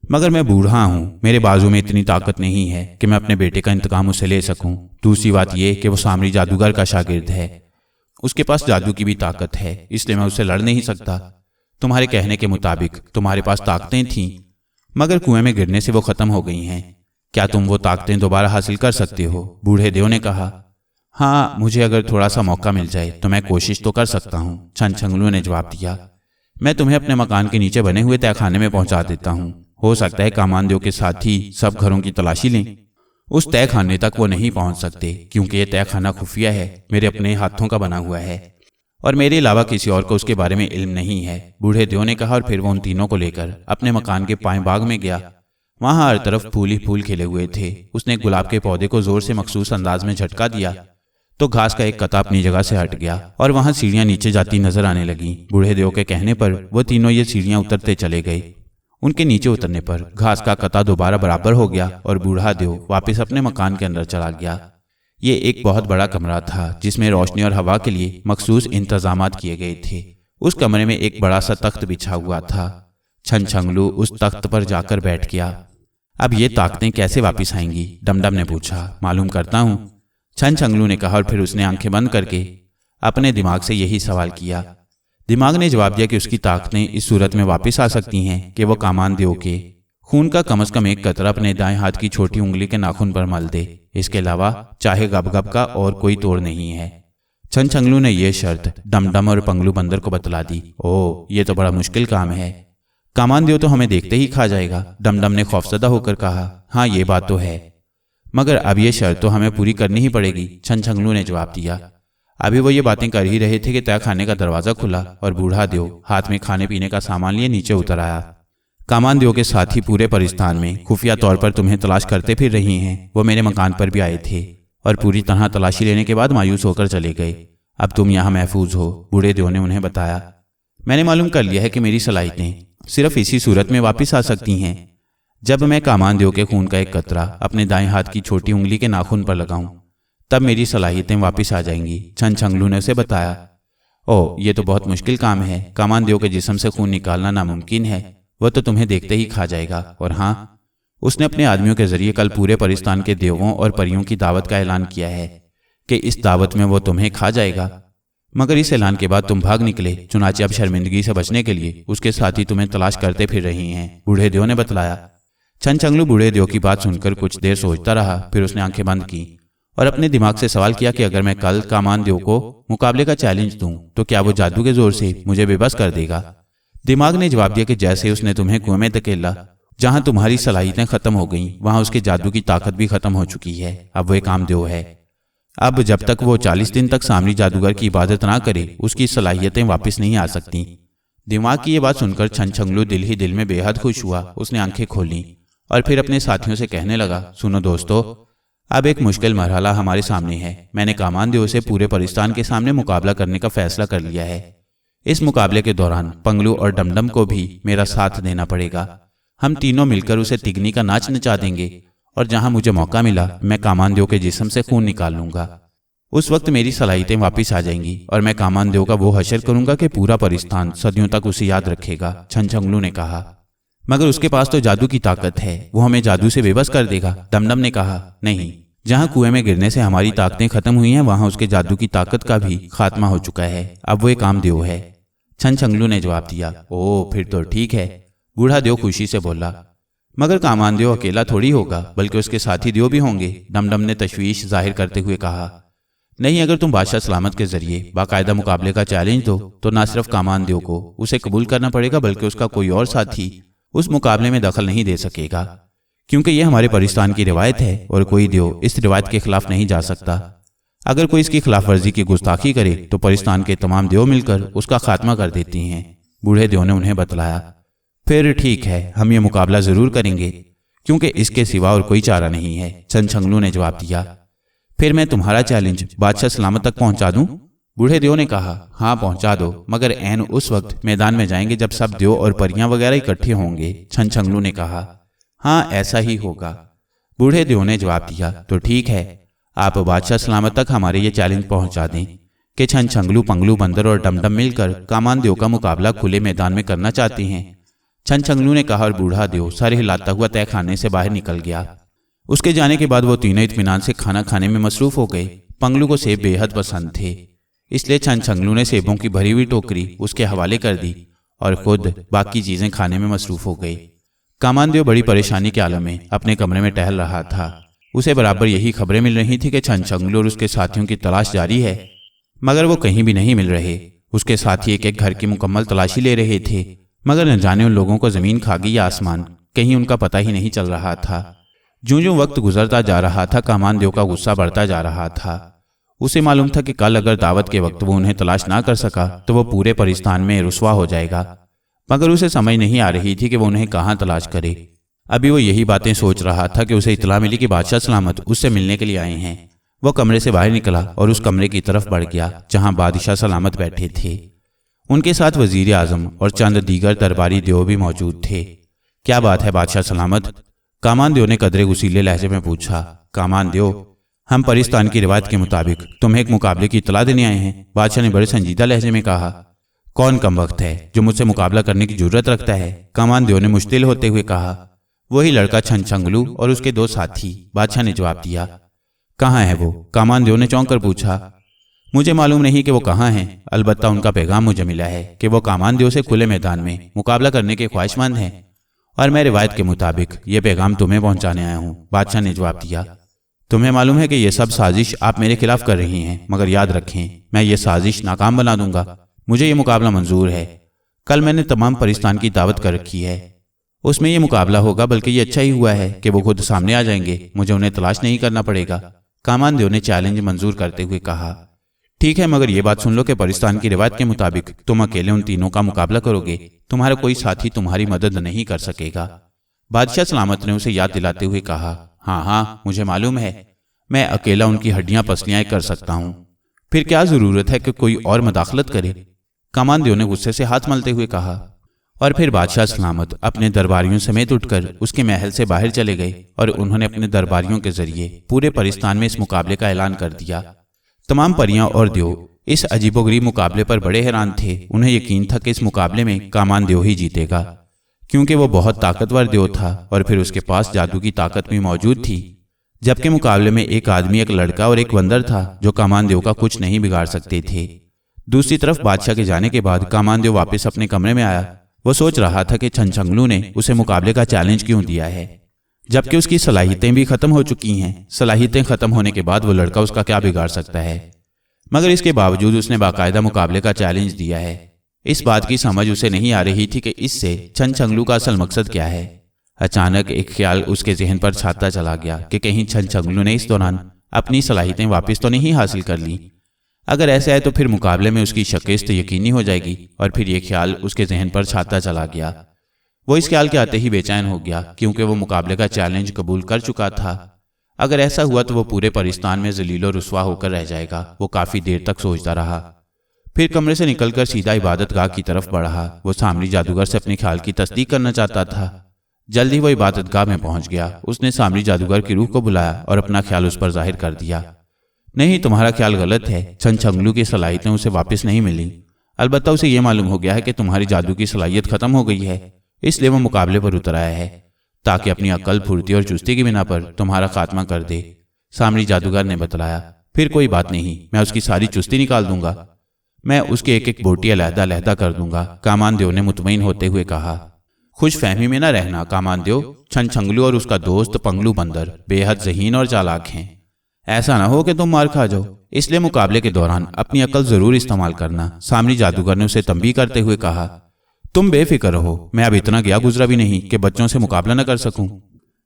मगर मैं बूढ़ा हूँ, मेरे बाजू में इतनी ताकत नहीं है कि मैं अपने बेटे का इंतकाम उसे ले सकूं। दूसरी बात यह कि वो सामरी जादूगर का शागिर्द है, उसके पास जादू की भी ताकत है, इसलिए मैं उससे लड़ नहीं सकता। तुम्हारे कहने के मुताबिक तुम्हारे पास ताकतें थीं, मगर कुएं में गिरने से वो खत्म हो गई हैं। क्या तुम वो ताकतें दोबारा हासिल कर सकते हो? बूढ़े देव ने कहा। हाँ, मुझे अगर थोड़ा सा मौका मिल जाए तो मैं कोशिश तो कर सकता हूँ, छंछंगलू ने जवाब दिया। मैं तुम्हें अपने मकान के नीचे बने हुए तहखाने में पहुंचा देता हूँ। हो सकता है कामानदेव के साथी सब घरों की तलाशी लें। उस तय खाने तक वो नहीं पहुंच सकते क्योंकि ये तय खाना खुफिया है, मेरे अपने हाथों का बना हुआ है और मेरे अलावा किसी और को उसके बारे में इल्म नहीं है, बूढ़े देव ने कहा। और फिर वो उन तीनों को लेकर अपने मकान के पाएं बाग में गया। वहां हर तरफ फूल ही फूल खिले हुए थे। उसने गुलाब के पौधे को जोर से मखसूस अंदाज में झटका दिया तो घास का एक कता अपनी जगह से हट गया और वहां सीढ़ियां नीचे जाती नजर आने लगी। बूढ़े देव के कहने पर वो तीनों ये सीढ़ियां उतरते चले गए। उनके नीचे उतरने पर घास का कता दोबारा बराबर हो गया और बूढ़ा देव वापस अपने मकान के अंदर चला गया। ये एक बहुत बड़ा कमरा था जिसमें रोशनी और हवा के लिए मखसूस इंतजामात किए गए थे। उस कमरे में एक बड़ा सा तख्त बिछा हुआ था। छनछंगलू उस तख्त पर जाकर बैठ गया। अब ये ताकतें कैसे वापिस आएंगी? डमडम ने पूछा। मालूम करता हूं, छनछंगलू ने कहा और फिर उसने आंखें बंद करके अपने दिमाग से यही सवाल किया। दिमाग ने जवाब दिया कि उसकी ताकतें इस सूरत में वापस आ सकती हैं कि वो कामानदेव के खून का कम से कम एक कतरा अपने दाएं हाथ की छोटी उंगली के नाखून पर मल दे। इसके अलावा चाहे गबगब का और कोई तोड़ नहीं है। छनछंगलू ने यह शर्त डमडम और पंगलू बंदर को बतला दी। ओह, ये तो बड़ा मुश्किल काम है। कामानदेव तो हमें देखते ही खा जाएगा, डमडम ने खौफजदा होकर कहा। हाँ, ये बात तो है, मगर अब ये शर्त तो हमें पूरी करनी ही पड़ेगी, छनछंगलू ने जवाब दिया। अभी वो ये बातें कर ही रहे थे कि तय खाने का दरवाजा खुला और बूढ़ा देव हाथ में खाने पीने का सामान लिए नीचे उतर आया। कामानदेव के साथी पूरे परिस्तान में खुफिया तौर पर तुम्हें तलाश करते फिर रही हैं। वो मेरे मकान पर भी आए थे और पूरी तरह तलाशी लेने के बाद मायूस होकर चले गए। अब तुम यहाँ महफूज हो, बूढ़े देव ने उन्हें बताया। मैंने मालूम कर लिया है कि मेरी सलाहियतें सिर्फ इसी सूरत में वापस आ सकती हैं जब मैं कामानदेव के खून का एक कतरा अपने दाएं हाथ की छोटी उंगली के नाखून पर लगाऊं, तब मेरी सलाहियतें वापस आ जाएंगी, छनछंगलू ने उसे बताया। ओह, ये तो बहुत मुश्किल काम है। कामानदेव के जिस्म से खून निकालना नामुमकिन है। वह तो तुम्हें देखते ही खा जाएगा। और हाँ, उसने अपने आदमियों के जरिए कल पूरे परिस्तान के देवों और परियों की दावत का ऐलान किया है कि इस दावत में वो तुम्हें खा जाएगा। मगर इस ऐलान के बाद तुम भाग निकले, चुनाचे अब शर्मिंदगी से बचने के लिए उसके साथी तुम्हें तलाश करते फिर रही हैं, बूढ़े देव ने बतलाया। छनछंगलू बूढ़े देव की बात सुनकर कुछ देर सोचता रहा। फिर उसने आंखें बंद की और अपने दिमाग से सवाल किया कि अगर मैं कल कामानदेव को मुकाबले का चैलेंज दूं तो क्या वो जादू के जोर से मुझे बेबस कर देगा? दिमाग ने जवाब दिया कि जैसे उसने तुम्हें कुएं में धकेला, जहां तुम्हारी सलाहियतें खत्म हो गईं, वहां उसके जादू की ताकत भी खत्म हो चुकी है। अब वो कामदेव है। अब जब तक वो 40 दिन तक सामरी जादूगर की इबादत ना करे, उसकी सलाहियतें वापस नहीं आ सकती। दिमाग की ये बात सुनकर छनछंगलू दिल ही दिल में बेहद खुश हुआ। उसने आंखें खोली और फिर अपने साथियों से कहने लगा, सुनो दोस्तों, अब एक मुश्किल मरहला हमारे सामने है। मैंने कामानदेव से पूरे परिस्तान के सामने मुकाबला करने का फैसला कर लिया है। इस मुकाबले के दौरान पंगलू और डमडम को भी मेरा साथ देना पड़ेगा। हम तीनों मिलकर उसे तिगनी का नाच नचा देंगे और जहां मुझे मौका मिला मैं कामानदेव के जिस्म से खून निकाल लूंगा। उस वक्त मेरी सलाहियतें वापस आ जाएंगी और मैं कामानदेव का वो हशर करूंगा कि पूरा परिस्तान सदियों तक उसे याद रखेगा, छनछंगलू ने कहा। मगर उसके पास तो जादू की ताकत है, वो हमें जादू से बेबस कर देगा, डमडम ने कहा। नहीं, जहां कुएं में गिरने से हमारी ताकतें खत्म हुई हैं, वहां उसके जादू की ताकत का भी खात्मा हो चुका है। अब वो एक कामदेव है, छनछंगलू ने जवाब दिया। ओह, फिर तो ठीक है, बूढ़ा देव खुशी से बोला। मगर कामानदेव अकेला थोड़ी होगा, बल्कि उसके साथी देव भी होंगे, डमडम ने तशवीश जाहिर करते हुए कहा। नहीं, अगर तुम बादशाह सलामत के जरिए बाकायदा मुकाबले का चैलेंज दो तो न सिर्फ कामानदेव को उसे कबूल करना पड़ेगा, बल्कि उसका कोई और साथी उस मुकाबले में दखल नहीं दे सकेगा, क्योंकि यह हमारे परिस्तान की रिवायत है और कोई देव इस रिवायत के खिलाफ नहीं जा सकता। अगर कोई इसकी खिलाफ वर्जी की गुस्ताखी करे तो परिस्तान के तमाम देव मिलकर उसका खात्मा कर देती हैं, बूढ़े देव ने उन्हें बतलाया। फिर ठीक है, हम ये मुकाबला जरूर करेंगे, क्योंकि इसके सिवा और कोई चारा नहीं है, छनछंगलू ने जवाब दिया। फिर मैं तुम्हारा चैलेंज बादशाह सलामत तक पहुंचा दूं? बूढ़े देव ने कहा। हाँ, पहुंचा दो, मगर ऐन उस वक्त मैदान में जाएंगे जब सब देव और परियां वगैरह इकट्ठे होंगे, छनछंगलू ने कहा। हाँ, ऐसा ही होगा, बूढ़े देव ने जवाब दिया। तो ठीक है, आप बादशाह सलामत तक हमारे ये चैलेंज पहुंचा दें कि छनछंगलू, पंगलू, बंदर और डमडम मिलकर कामानदेव का मुकाबला खुले मैदान में करना चाहते हैं, छनछंगलू ने कहा। और बूढ़ा देव सर हिलाता हुआ तय खाने से बाहर निकल गया। उसके जाने के बाद वो तीनों इत्मीनान से खाना खाने में मसरूफ हो गए। पंगलू को सेब बेहद पसंद थे, इसलिए छनछंगलू ने सेबों की भरी हुई टोकरी उसके हवाले कर दी और खुद बाकी चीजें खाने में मसरूफ हो गए। कामानदेव बड़ी परेशानी के आलम में अपने कमरे में टहल रहा था। उसे बराबर यही खबरें मिल रही थी कि छनछंगलू और उसके साथियों की तलाश जारी है, मगर वो कहीं भी नहीं मिल रहे। उसके साथी एक एक घर की मुकम्मल तलाशी ले रहे थे, मगर न जाने उन लोगों को जमीन खा गई या आसमान। कहीं उनका पता ही नहीं चल रहा था। ज्यों ज्यों वक्त गुजरता जा रहा था, कामानदेव का गुस्सा बढ़ता जा रहा था। उसे मालूम था कि कल अगर दावत के वक्त वो उन्हें तलाश ना कर सका तो वो पूरे परिस्तान में रुसवा हो जाएगा, मगर उसे समझ नहीं आ रही थी कि वो उन्हें कहाँ तलाश करे। अभी वो यही बातें सोच रहा था कि उसे इत्तला मिली कि बादशाह सलामत उससे मिलने के लिए आए हैं। वो कमरे से बाहर निकला और उस कमरे की तरफ बढ़ गया जहां बादशाह सलामत बैठे थे। उनके साथ वजीर आजम और चंद दीगर दरबारी देव भी मौजूद थे। क्या बात है बादशाह सलामत? कामानदेव ने कदरे गुसीले लहजे में पूछा। कामानदेव, हम परिस्तान की रिवायत के मुताबिक तुम्हें एक मुकाबले की इत्तला देने आए हैं, बादशाह ने बड़े संजीदा लहजे में कहा। कौन कमबख्त है जो मुझसे मुकाबला करने की जुर्रत रखता है? कामानदेव ने मुश्तिल होते हुए कहा। वही लड़का छनछंगलू और उसके 2 साथी, बादशाह ने जवाब दिया। कहाँ है वो? कामानदेव ने चौंक कर पूछा। मुझे मालूम नहीं कि वो कहाँ हैं, अलबत्ता उनका पैगाम मुझे मिला है कि वो कामानदेव से खुले मैदान में मुकाबला करने के ख्वाहिशमंद हैं और मैं रिवायत के मुताबिक ये पैगाम तुम्हें पहुंचाने आया हूँ, बादशाह ने जवाब दिया। तुम्हें मालूम है कि यह सब साजिश आप मेरे खिलाफ कर रही हैं, मगर याद रखें मैं ये साजिश नाकाम बना दूंगा। मुझे ये मुकाबला मंजूर है। कल मैंने तमाम परिस्तान की दावत कर रखी है, उसमें यह मुकाबला होगा, बल्कि ये अच्छा ही हुआ है कि वो खुद सामने आ जाएंगे, मुझे उन्हें तलाश नहीं करना पड़ेगा। कामानदेव ने चैलेंज मंजूर करते हुए कहा। ठीक है, मगर ये बात सुन लो कि परिस्तान की रिवायत के मुताबिक तुम अकेले उन तीनों का मुकाबला करोगे, तुम्हारा कोई साथी तुम्हारी मदद नहीं कर सकेगा। बादशाह सलामत ने उसे याद दिलाते हुए कहा। हाँ हाँ, मुझे मालूम है, मैं अकेला उनकी हड्डियां पसलियां कर सकता हूं, फिर क्या जरूरत है कि कोई और मदाखलत करे? कामानदेव ने गुस्से से हाथ मलते हुए कहा। और फिर बादशाह सलामत अपने दरबारियों समेत उठकर उसके महल से बाहर चले गए और उन्होंने अपने दरबारियों के जरिए पूरे परिस्तान में इस मुकाबले का ऐलान कर दिया। तमाम परियां और देव इस अजीबोगरीब मुकाबले पर बड़े हैरान थे। उन्हें यकीन था कि इस मुकाबले में कामानदेव ही जीतेगा, क्योंकि वो बहुत ताकतवर देव था और फिर उसके पास जादू की ताकत भी मौजूद थी। जबकि मुकाबले में एक आदमी, एक लड़का और एक बंदर था जो कामानदेव का कुछ नहीं बिगाड़ सकते थे। दूसरी तरफ बादशाह के जाने के बाद कामानदेव वापस अपने कमरे में आया। वो सोच रहा था कि छनछंगलू ने उसे मुकाबले का चैलेंज क्यों दिया है, जबकि उसकी सलाहियतें भी खत्म हो चुकी हैं। सलाहियतें खत्म होने के बाद वो लड़का उसका क्या बिगाड़ सकता है? मगर इसके बावजूद उसने बाकायदा मुकाबले का चैलेंज दिया है। इस बात की समझ उसे नहीं आ रही थी कि इससे छनछंगलू का असल मकसद क्या है। अचानक एक ख्याल उसके जहन पर छाता चला गया कि कहीं छनछंगलू ने इस दौरान अपनी सलाहियतें वापस तो नहीं हासिल कर ली। अगर ऐसा है तो फिर मुकाबले में उसकी शिकस्त यकीनी हो जाएगी। और फिर यह ख्याल उसके जहन पर छाता चला गया। वो इस ख्याल के आते ही बेचैन हो गया, क्योंकि वो मुकाबले का चैलेंज कबूल कर चुका था। अगर ऐसा हुआ तो वो पूरे परिस्तान में जलीलो रुसवा होकर रह जाएगा। वो काफी देर तक सोचता रहा, फिर कमरे से निकलकर सीधा इबादतगाह की तरफ बढ़ा। वो सामरी जादूगर से अपने ख्याल की तस्दीक करना चाहता था। जल्द ही वो इबादतगाह में पहुंच गया। उसने सामरी जादूगर की रूह को बुलाया और अपना ख्याल उस पर जाहिर कर दिया। नहीं, तुम्हारा ख्याल गलत है। छनछंगलू की सलाहियतें उसे वापस नहीं मिली। अलबत्ता उसे यह मालूम हो गया है कि तुम्हारी जादू की सलाहियत खत्म हो गई है, इसलिए वो मुकाबले पर उतर आया है ताकि अपनी अक्ल, फुर्ती और चुस्ती की बिना पर तुम्हारा खात्मा कर दे। सामरी जादूगर ने बतलाया। फिर कोई बात नहीं, मैं उसकी सारी चुस्ती निकाल दूंगा। मैं उसके एक एक बोटी अलहदा अलहदा कर दूंगा, कामानदेव ने मुतमईन होते हुए कहा। खुश फहमी में न रहना कामानदेव। छनछंगलू और उसका दोस्त पंगलू बंदर बेहद ज़हीन और चालाक हैं। ऐसा ना हो कि तुम मार खा जाओ, इसलिए मुकाबले के दौरान अपनी अकल जरूर इस्तेमाल करना। सामरी जादूगर ने उसे तंबीह करते हुए कहा। तुम बेफिक्र रहो, मैं अब इतना गया गुजरा भी नहीं कि बच्चों से मुकाबला न कर सकूं।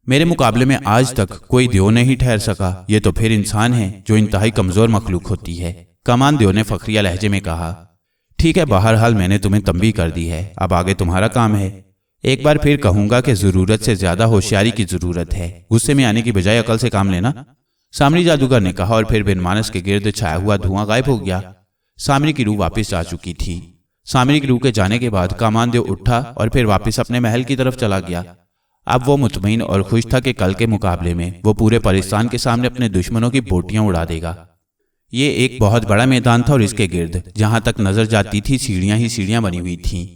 मेरे मुकाबले में आज तक कोई देव नहीं ठहर सका। ये तो फिर इंसान है जो इंतहाई कमजोर मखलूक होती है, कामानदेव ने फखरिया लहजे में कहा। ठीक है, बहरहाल मैंने तुम्हें तंबीह कर दी है, अब आगे तुम्हारा काम है। एक बार फिर कहूंगा कि जरूरत से ज्यादा होशियारी की जरूरत है। गुस्से में आने की बजाय अकल से काम लेना, सामरी जादूगर ने कहा। और फिर बिनमानस के गिर्द छाया हुआ धुआं गायब हो गया। सामरी की रूह वापस जा चुकी थी। सामरी की रूह के जाने के बाद कामानदेव उठा और फिर वापस अपने महल की तरफ चला गया। अब वो मुतमईन और खुश था कि कल के मुकाबले में वो पूरे परिस्तान के सामने अपने दुश्मनों की बोटियां उड़ा देगा। ये एक बहुत बड़ा मैदान था और इसके गिर्द जहां तक नजर जाती थी सीढ़ियां ही सीढ़ियां बनी हुई थीं।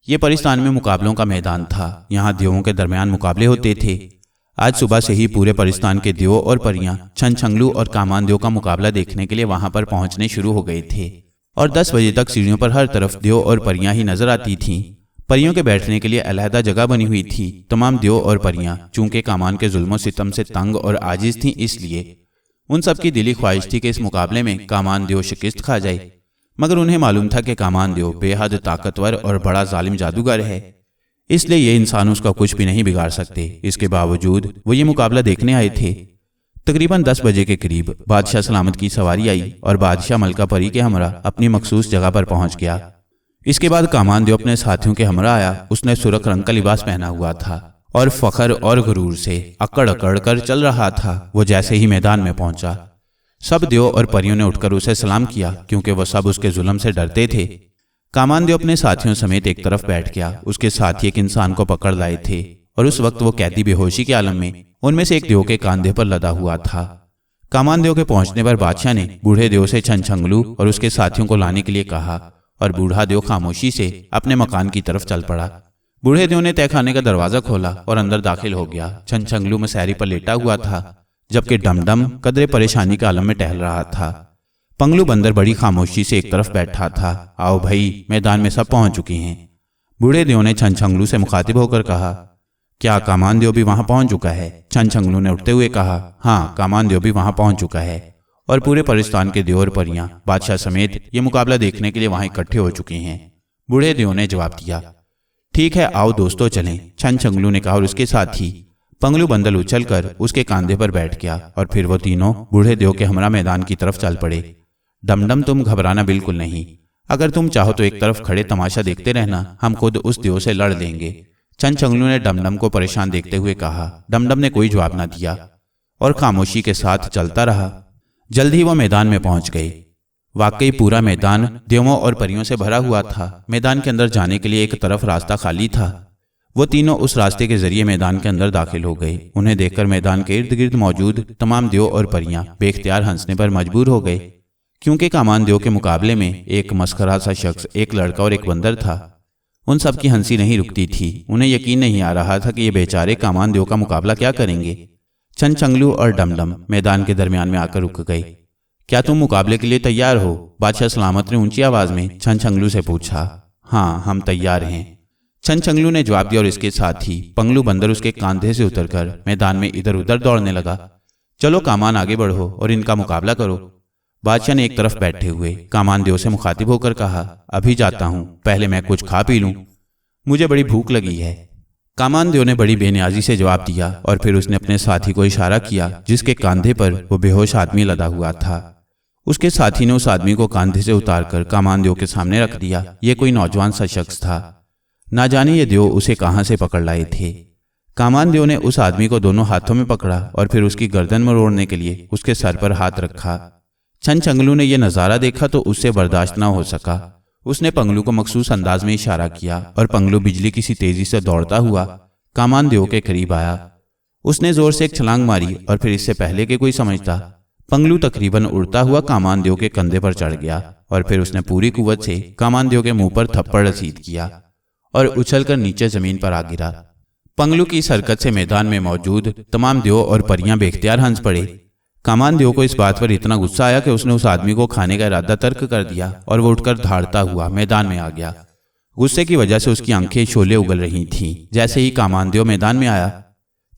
ये परिस्तान में मुकाबलों का मैदान था। यहाँ देवों के दरमियान मुकाबले होते थे। आज सुबह से ही पूरे परिस्तान के देव और परियां छनछंगलू और कामानदेव का मुकाबला देखने के लिए वहां पर पहुंचने शुरू हो गए थे। और 10 बजे तक सीढ़ियों पर हर तरफ देव और परियां ही नजर आती थीं। परियों के बैठने के लिए अलहदा जगह बनी हुई थी। तमाम देव और परियां चूंकि कामान के जुल्मों सितम से तंग और आजिज थीं, इसलिए उन सबकी दिली ख्वाहिश थी कि इस मुकाबले में कामानदेव शिकस्त खा जाए। मगर उन्हें मालूम था कि कामानदेव बेहद ताकतवर और बड़ा जालिम जादूगर है, इसलिए ये इंसान उसका कुछ भी नहीं बिगाड़ सकते। इसके बावजूद वो ये मुकाबला देखने आए थे। तकरीबन 10 बजे के करीब बादशाह सलामत की सवारी आई और बादशाह मलका परी के हमरा अपनी मखसूस जगह पर पहुंच गया। इसके बाद कामानदेव अपने साथियों के हमरा आया। उसने सुर्ख रंग का लिबास पहना हुआ था और फखर और गुरूर से अकड़ अकड़ कर चल रहा था। वो जैसे ही मैदान में पहुंचा, सब देव और परियों ने उठकर उसे सलाम किया, क्योंकि वह सब उसके जुल्म से डरते थे। कामानदेव अपने साथियों समेत एक तरफ बैठ गया। उसके साथी एक इंसान को पकड़ लाए थे और उस वक्त वो कैदी बेहोशी के आलम में उनमें से एक देव के कांधे पर लदा हुआ था। कामानदेव के पहुंचने पर बादशाह ने बूढ़े देव से छनछंगलू और उसके साथियों को लाने के लिए कहा और बूढ़ा देव खामोशी से अपने मकान की तरफ चल पड़ा। बूढ़े देव ने तहखाने का दरवाजा खोला और अंदर दाखिल हो गया। छनछंगलू मसहरी पर लेटा हुआ था, जबकि डमडम कदरे परेशानी के आलम में टहल रहा था। पंगलू बंदर बड़ी खामोशी से एक तरफ बैठा था। आओ भाई, मैदान में सब पहुंच चुके हैं। बूढ़े देव ने छनछंगलू से मुखातिब होकर कहा, क्या कामानदेव भी वहां पहुंच चुका है? छनछंगलू ने उठते हुए कहा, हाँ, कामानदेव भी वहां पहुंच चुका है और पूरे परिस्तान के देव और परियां बादशाह समेत ये मुकाबला देखने के लिए वहां इकट्ठे हो चुके हैं। बूढ़े देव ने जवाब दिया, ठीक है, आओ दोस्तों चलें। छनछंगलू ने कहा और उसके साथ ही पंगलू बंदल उछलकर उसके कांधे पर बैठ गया और फिर वो तीनों बूढ़े देव के हमरा मैदान की तरफ चल पड़े। डमडम, तुम घबराना बिल्कुल नहीं। अगर तुम चाहो तो एक तरफ खड़े तमाशा देखते रहना, हम खुद उस देव से लड़ लेंगे। छनछंगलू ने डमडम को परेशान देखते हुए कहा। डमडम ने कोई जवाब न दिया और खामोशी के साथ चलता रहा। जल्द ही वो मैदान में पहुंच गए। वाकई पूरा मैदान देवों और परियों से भरा हुआ था। मैदान के अंदर जाने के लिए एक तरफ रास्ता खाली था। वो तीनों उस रास्ते के जरिए मैदान के अंदर दाखिल हो गए। उन्हें देखकर मैदान के इर्द गिर्द मौजूद तमाम देव और परियां बेख्तियार हंसने पर मजबूर हो गए, क्योंकि कामानदेव के मुकाबले में एक मस्खरा सा शख्स, एक लड़का और एक बंदर था। उन सब की हंसी नहीं रुकती थी। उन्हें यकीन नहीं आ रहा था कि ये बेचारे कामानदेव का मुकाबला क्या करेंगे। छनछंगलू और डमडम मैदान के दरमियान में आकर रुक गए। क्या तुम मुकाबले के लिए तैयार हो? बादशाह सलामत ने ऊंची आवाज में छनछंगलू से पूछा। हाँ, हम तैयार हैं, छनछंगलू ने जवाब दिया और इसके साथ ही पंगलू बंदर उसके कांधे से उतरकर मैदान में इधर उधर दौड़ने लगा। चलो कामान, आगे बढ़ो और इनका मुकाबला करो। बादशाह ने एक तरफ बैठे हुए कामानदेव से मुखातिब होकर कहा, अभी जाता हूं, पहले मैं कुछ खा पी लूं, मुझे बड़ी भूख लगी है। कामानदेव ने बड़ी बेनियाजी से जवाब दिया और फिर उसने अपने साथी को इशारा किया जिसके कांधे पर वो बेहोश आदमी लदा हुआ था। उसके साथी ने उस आदमी को कांधे से उतारकर कामानदेव के सामने रख दिया। ये कोई नौजवान सा शख्स था। ना जाने ये देव उसे कहां से पकड़ लाए थे। कामानदेव ने उस आदमी को दोनों हाथों में पकड़ा और फिर उसकी गर्दन मरोड़ने के लिए उसके सर पर हाथ रखा। छनछंगलू ने यह नजारा देखा तो उससे बर्दाश्त न हो सका। उसने पंगलू को मखसूस अंदाज में इशारा किया और पंगलू बिजली की सी तेजी से दौड़ता हुआ कामानदेव के करीब आया। उसने जोर से एक छलांग मारी और फिर इससे पहले कि कोई समझता, पंगलू तकरीबन उड़ता हुआ कामानदेव के कंधे पर चढ़ गया और फिर उसने पूरी कुव्वत से कामानदेव के मुंह पर थप्पड़ रसीद किया और उछलकर नीचे जमीन पर आ गिरा। पंगलू की इस हरकत से मैदान में मौजूद तमाम देव और परियां बेख्तियार हंस पड़े। कामानदेव को इस बात पर इतना गुस्सा आया कि उसने उस आदमी को खाने का इरादा तर्क कर दिया और वो उठकर धाड़ता हुआ मैदान में आ गया। गुस्से की वजह से उसकी आंखें शोले उगल रही थीं। जैसे ही कामानदेव मैदान में आया,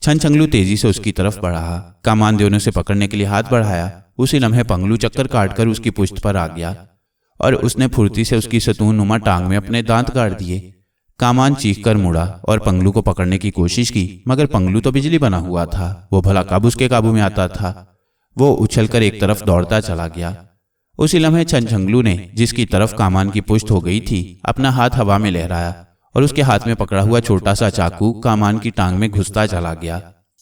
छनछंगलू तेजी से उसकी तरफ बढ़ा। कामानदेव ने उसे पकड़ने के लिए हाथ बढ़ाया। उसी लम्हे पंगलू चक्कर काटकर उसकी पुश्त पर आ गया और उसने फुर्ती से उसकी सतून नुमा टांग में अपने दांत काट दिए। कामान चीखकर मुड़ा और पंगलू को पकड़ने की कोशिश की, मगर पंगलू तो बिजली बना हुआ था। वो भला कब उसके काबू में आता था। वो उछलकर एक तरफ दौड़ता चला गया। उसी लम्हे छनछंगलू ने, जिसकी तरफ कामान की पुश्त हो गई थी, अपना हाथ हवा में लहराया और उसके हाथ में पकड़ा हुआ छोटा सा चाकू कामान की टांग में घुसता चला गया।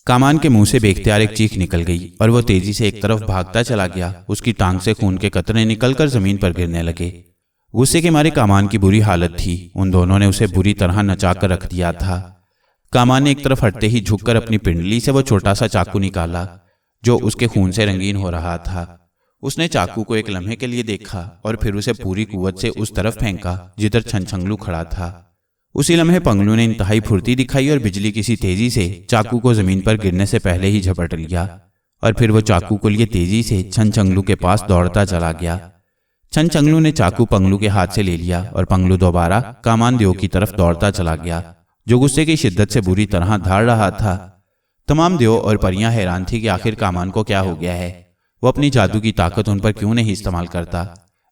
कामान के मुंह से बेख्तियार एक चीख निकल गई और वो तेजी से एक तरफ भागता चला गया। उसकी टांग से खून के कतरे निकलकर जमीन पर गिरने लगे। गुस्से के मारे कामान की बुरी हालत थी। उन दोनों ने उसे बुरी तरह नचाकर रख दिया था। कामान ने एक तरफ हटते ही झुककर अपनी पिंडली से वो छोटा सा चाकू निकाला जो उसके खून से रंगीन हो रहा था। उसने चाकू को एक लम्हे के लिए देखा और फिर उसे पूरी कुव्वत से उस तरफ फेंका जिधर छनछंगलू खड़ा था। उसी लम्हे पंगलू ने इंतहाई फुर्ती दिखाई और बिजली किसी तेजी से चाकू को जमीन पर गिरने से पहले ही झपट लिया और फिर वो चाकू को लिए तेजी से छनछंगलू के पास दौड़ता चला गया। छनछंगलू ने चाकू पंगलू के हाथ से ले लिया और पंगलू दोबारा कामानदेव की तरफ दौड़ता चला गया, जो गुस्से की शिद्दत से बुरी तरह धाड़ रहा था। तमाम देव और परियां हैरान थी कि आखिर कामान को क्या हो गया है। वो अपनी जादू की ताकत उन पर क्यों नहीं इस्तेमाल करता।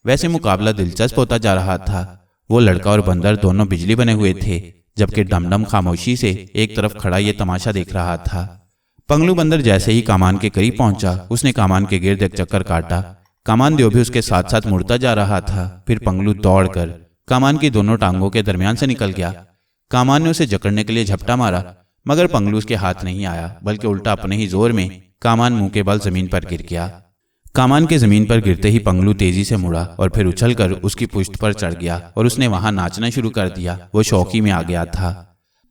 वैसे मुकाबला दिलचस्प होता जा रहा था। वो लड़का और बंदर दोनों बिजली बने हुए थे, जबकि डमडम खामोशी से एक तरफ खड़ा ये तमाशा देख रहा था। पंगलू बंदर जैसे ही कामान के करीब पहुंचा, उसने कामान के गिर्द एक चक्कर काटा। कामान देव भी उसके साथ साथ मुड़ता जा रहा था। फिर पंगलू दौड़कर कामान की दोनों टांगों के दरमियान से निकल गया। कामान ने उसे जकड़ने के लिए झपटा मारा, मगर पंगलू उसके हाथ नहीं आया, बल्कि उल्टा अपने ही जोर में कामान मुंह के बल जमीन पर गिर गया। कामान के जमीन पर गिरते ही पंगलू तेजी से मुड़ा और फिर उछलकर उसकी पुष्ट पर चढ़ गया और उसने वहां नाचना शुरू कर दिया। वो शौकी में आ गया था।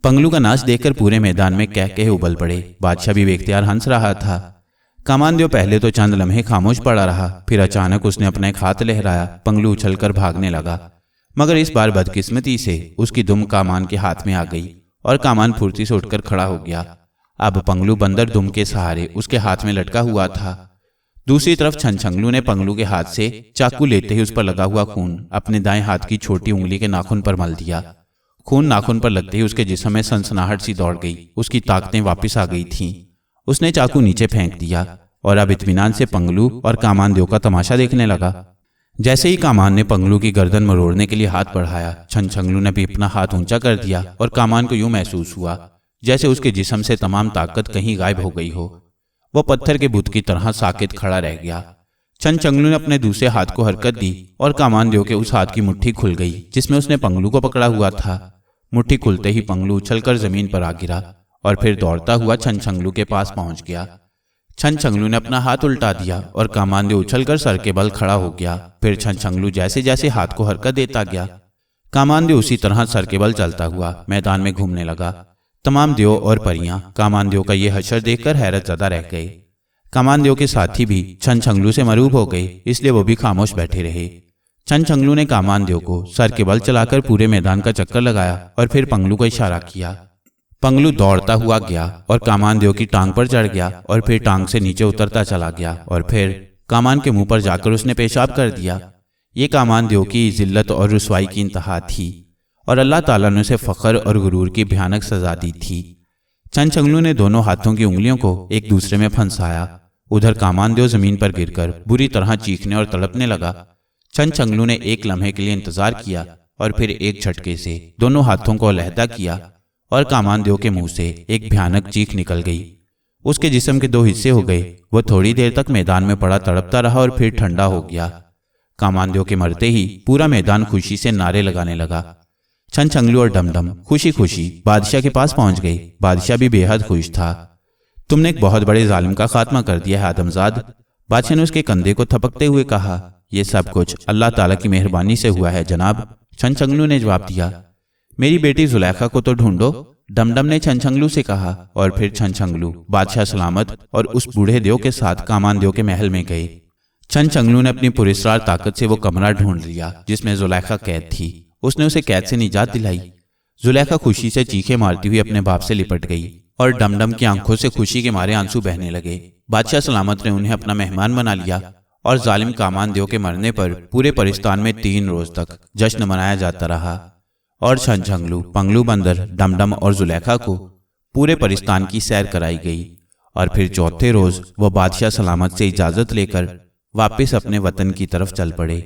पंगलू का नाच देखकर पूरे मैदान में कह कह उबल पड़े। बादशाह भी बेख्तियार हंस रहा था। कामान देव पहले तो चंद लम्हे खामोश पड़ा रहा, फिर अचानक उसने अपना एक हाथ लहराया। पंगलू उछलकर भागने लगा, मगर इस बार बदकिस्मती से उसकी दुम कामान के हाथ में आ गई और कामान फुर्ती से उठकर खड़ा हो गया। अब पंगलू बंदर दुम के सहारे उसके हाथ में लटका हुआ था। दूसरी तरफ छनछंगलू ने पंगलू के हाथ से चाकू लेते ही उस पर लगा हुआ खून अपने दाएं हाथ की छोटी उंगली के नाखून पर मल दिया। खून नाखून पर लगते ही उसके जिस्म में सनसनाहट सी दौड़ गई। उसकी ताकतें वापस आ गई थीं। उसने चाकू नीचे फेंक दिया और अब इत्मीनान से पंगलू और कामान देव का तमाशा देखने लगा। जैसे ही कामान ने पंगलू की गर्दन मरोड़ने के लिए हाथ बढ़ाया, छनछंगलू ने भी अपना हाथ ऊंचा कर दिया और कामान को यूं महसूस हुआ जैसे उसके जिस्म से तमाम ताकत कहीं गायब हो गई हो। वो पत्थर के बुत की तरह साकित खड़ा रह गया। छनछंगलू ने अपने दूसरे हाथ को हरकत दी और कामान देव के उस हाथ की मुट्ठी खुल गई जिसमें उसने पंगलू को पकड़ा हुआ था। मुट्ठी खुलते ही पंगलू उछलकर जमीन पर आ गिरा और फिर दौड़ता हुआ छनछंगलू के पास पहुंच गया। छनछंगलू ने अपना हाथ उल्टा दिया और कामान देव उछलकर सर के बल खड़ा हो गया। फिर छनछंगलू जैसे जैसे हाथ को हरकत देता गया, कामान देव उसी तरह सर के बल चलता हुआ मैदान में घूमने लगा। तमाम देव और परियां कामान देव का ये हशर देखकर हैरत ज़दा रह गए। कामान देव के साथी भी छनछंगलू से मरूब हो गए, इसलिए वो भी खामोश बैठे रहे। छनछंगलू ने कामान देव को सर के बल चलाकर पूरे मैदान का चक्कर लगाया और फिर पंगलू को इशारा किया। पंगलू दौड़ता हुआ गया और कामान देव की टांग पर चढ़ गया और फिर टांग से नीचे उतरता चला गया और फिर कामान के मुंह पर जाकर उसने पेशाब कर दिया। ये कामान देव की जिल्लत और रुसवाई की इंतहा थी और अल्लाह ताला ने उसे फख्र और गुरूर की भयानक सजा दी थी। छनछंगलू ने दोनों हाथों की उंगलियों को एक दूसरे में फंसाया। उधर कामान देव जमीन पर गिरकर बुरी तरह चीखने और तड़पने लगा। छनछंगलू ने एक लम्हे के लिए इंतजार किया और फिर एक झटके से दोनों हाथों को अलहदा किया और कामान देव के मुंह से एक भयानक चीख निकल गई। उसके जिस्म के दो हिस्से हो गए। वो थोड़ी देर तक मैदान में पड़ा तड़पता रहा और फिर ठंडा हो गया। कामान देव के मरते ही पूरा मैदान खुशी से नारे लगाने लगा। छनछंगलू और डमडम खुशी खुशी बादशाह के पास पहुंच गए। बादशाह भी बेहद खुश था। तुमने एक बहुत बड़े जालिम का खात्मा कर दिया है आदमजाद। बादशाह ने उसके कंधे को थपकते हुए कहा, यह सब कुछ अल्लाह ताला की मेहरबानी से हुआ है जनाब। छनछंगलू ने जवाब दिया, मेरी बेटी जुलेखा को तो ढूंढो। डमडम ने छनछंगलू से कहा और फिर छनछंगलू बादशाह सलामत और उस बूढ़े देव के साथ कामान देव के महल में गए। छनछंगलू ने अपनी पुरस्कार ताकत से वो कमरा ढूंढ लिया जिसमें जुलेखा कैद थी। उसने उसे कैद से निजात दिलाई। जुलेखा खुशी से चीखें मारती हुई अपने बाप से लिपट गई और डमडम की आंखों से खुशी के मारे आंसू बहने लगे। बादशाह सलामत ने उन्हें अपना मेहमान बना लिया और जालिम कामान देव के मरने पर पूरे परिस्तान में 3 रोज तक जश्न मनाया जाता रहा और छनछंगलू, पंगलू बंदर, डमडम और जुलेखा को पूरे परिस्तान की सैर कराई गई और फिर चौथे रोज वो बादशाह सलामत से इजाजत लेकर वापस अपने वतन की तरफ चल पड़े।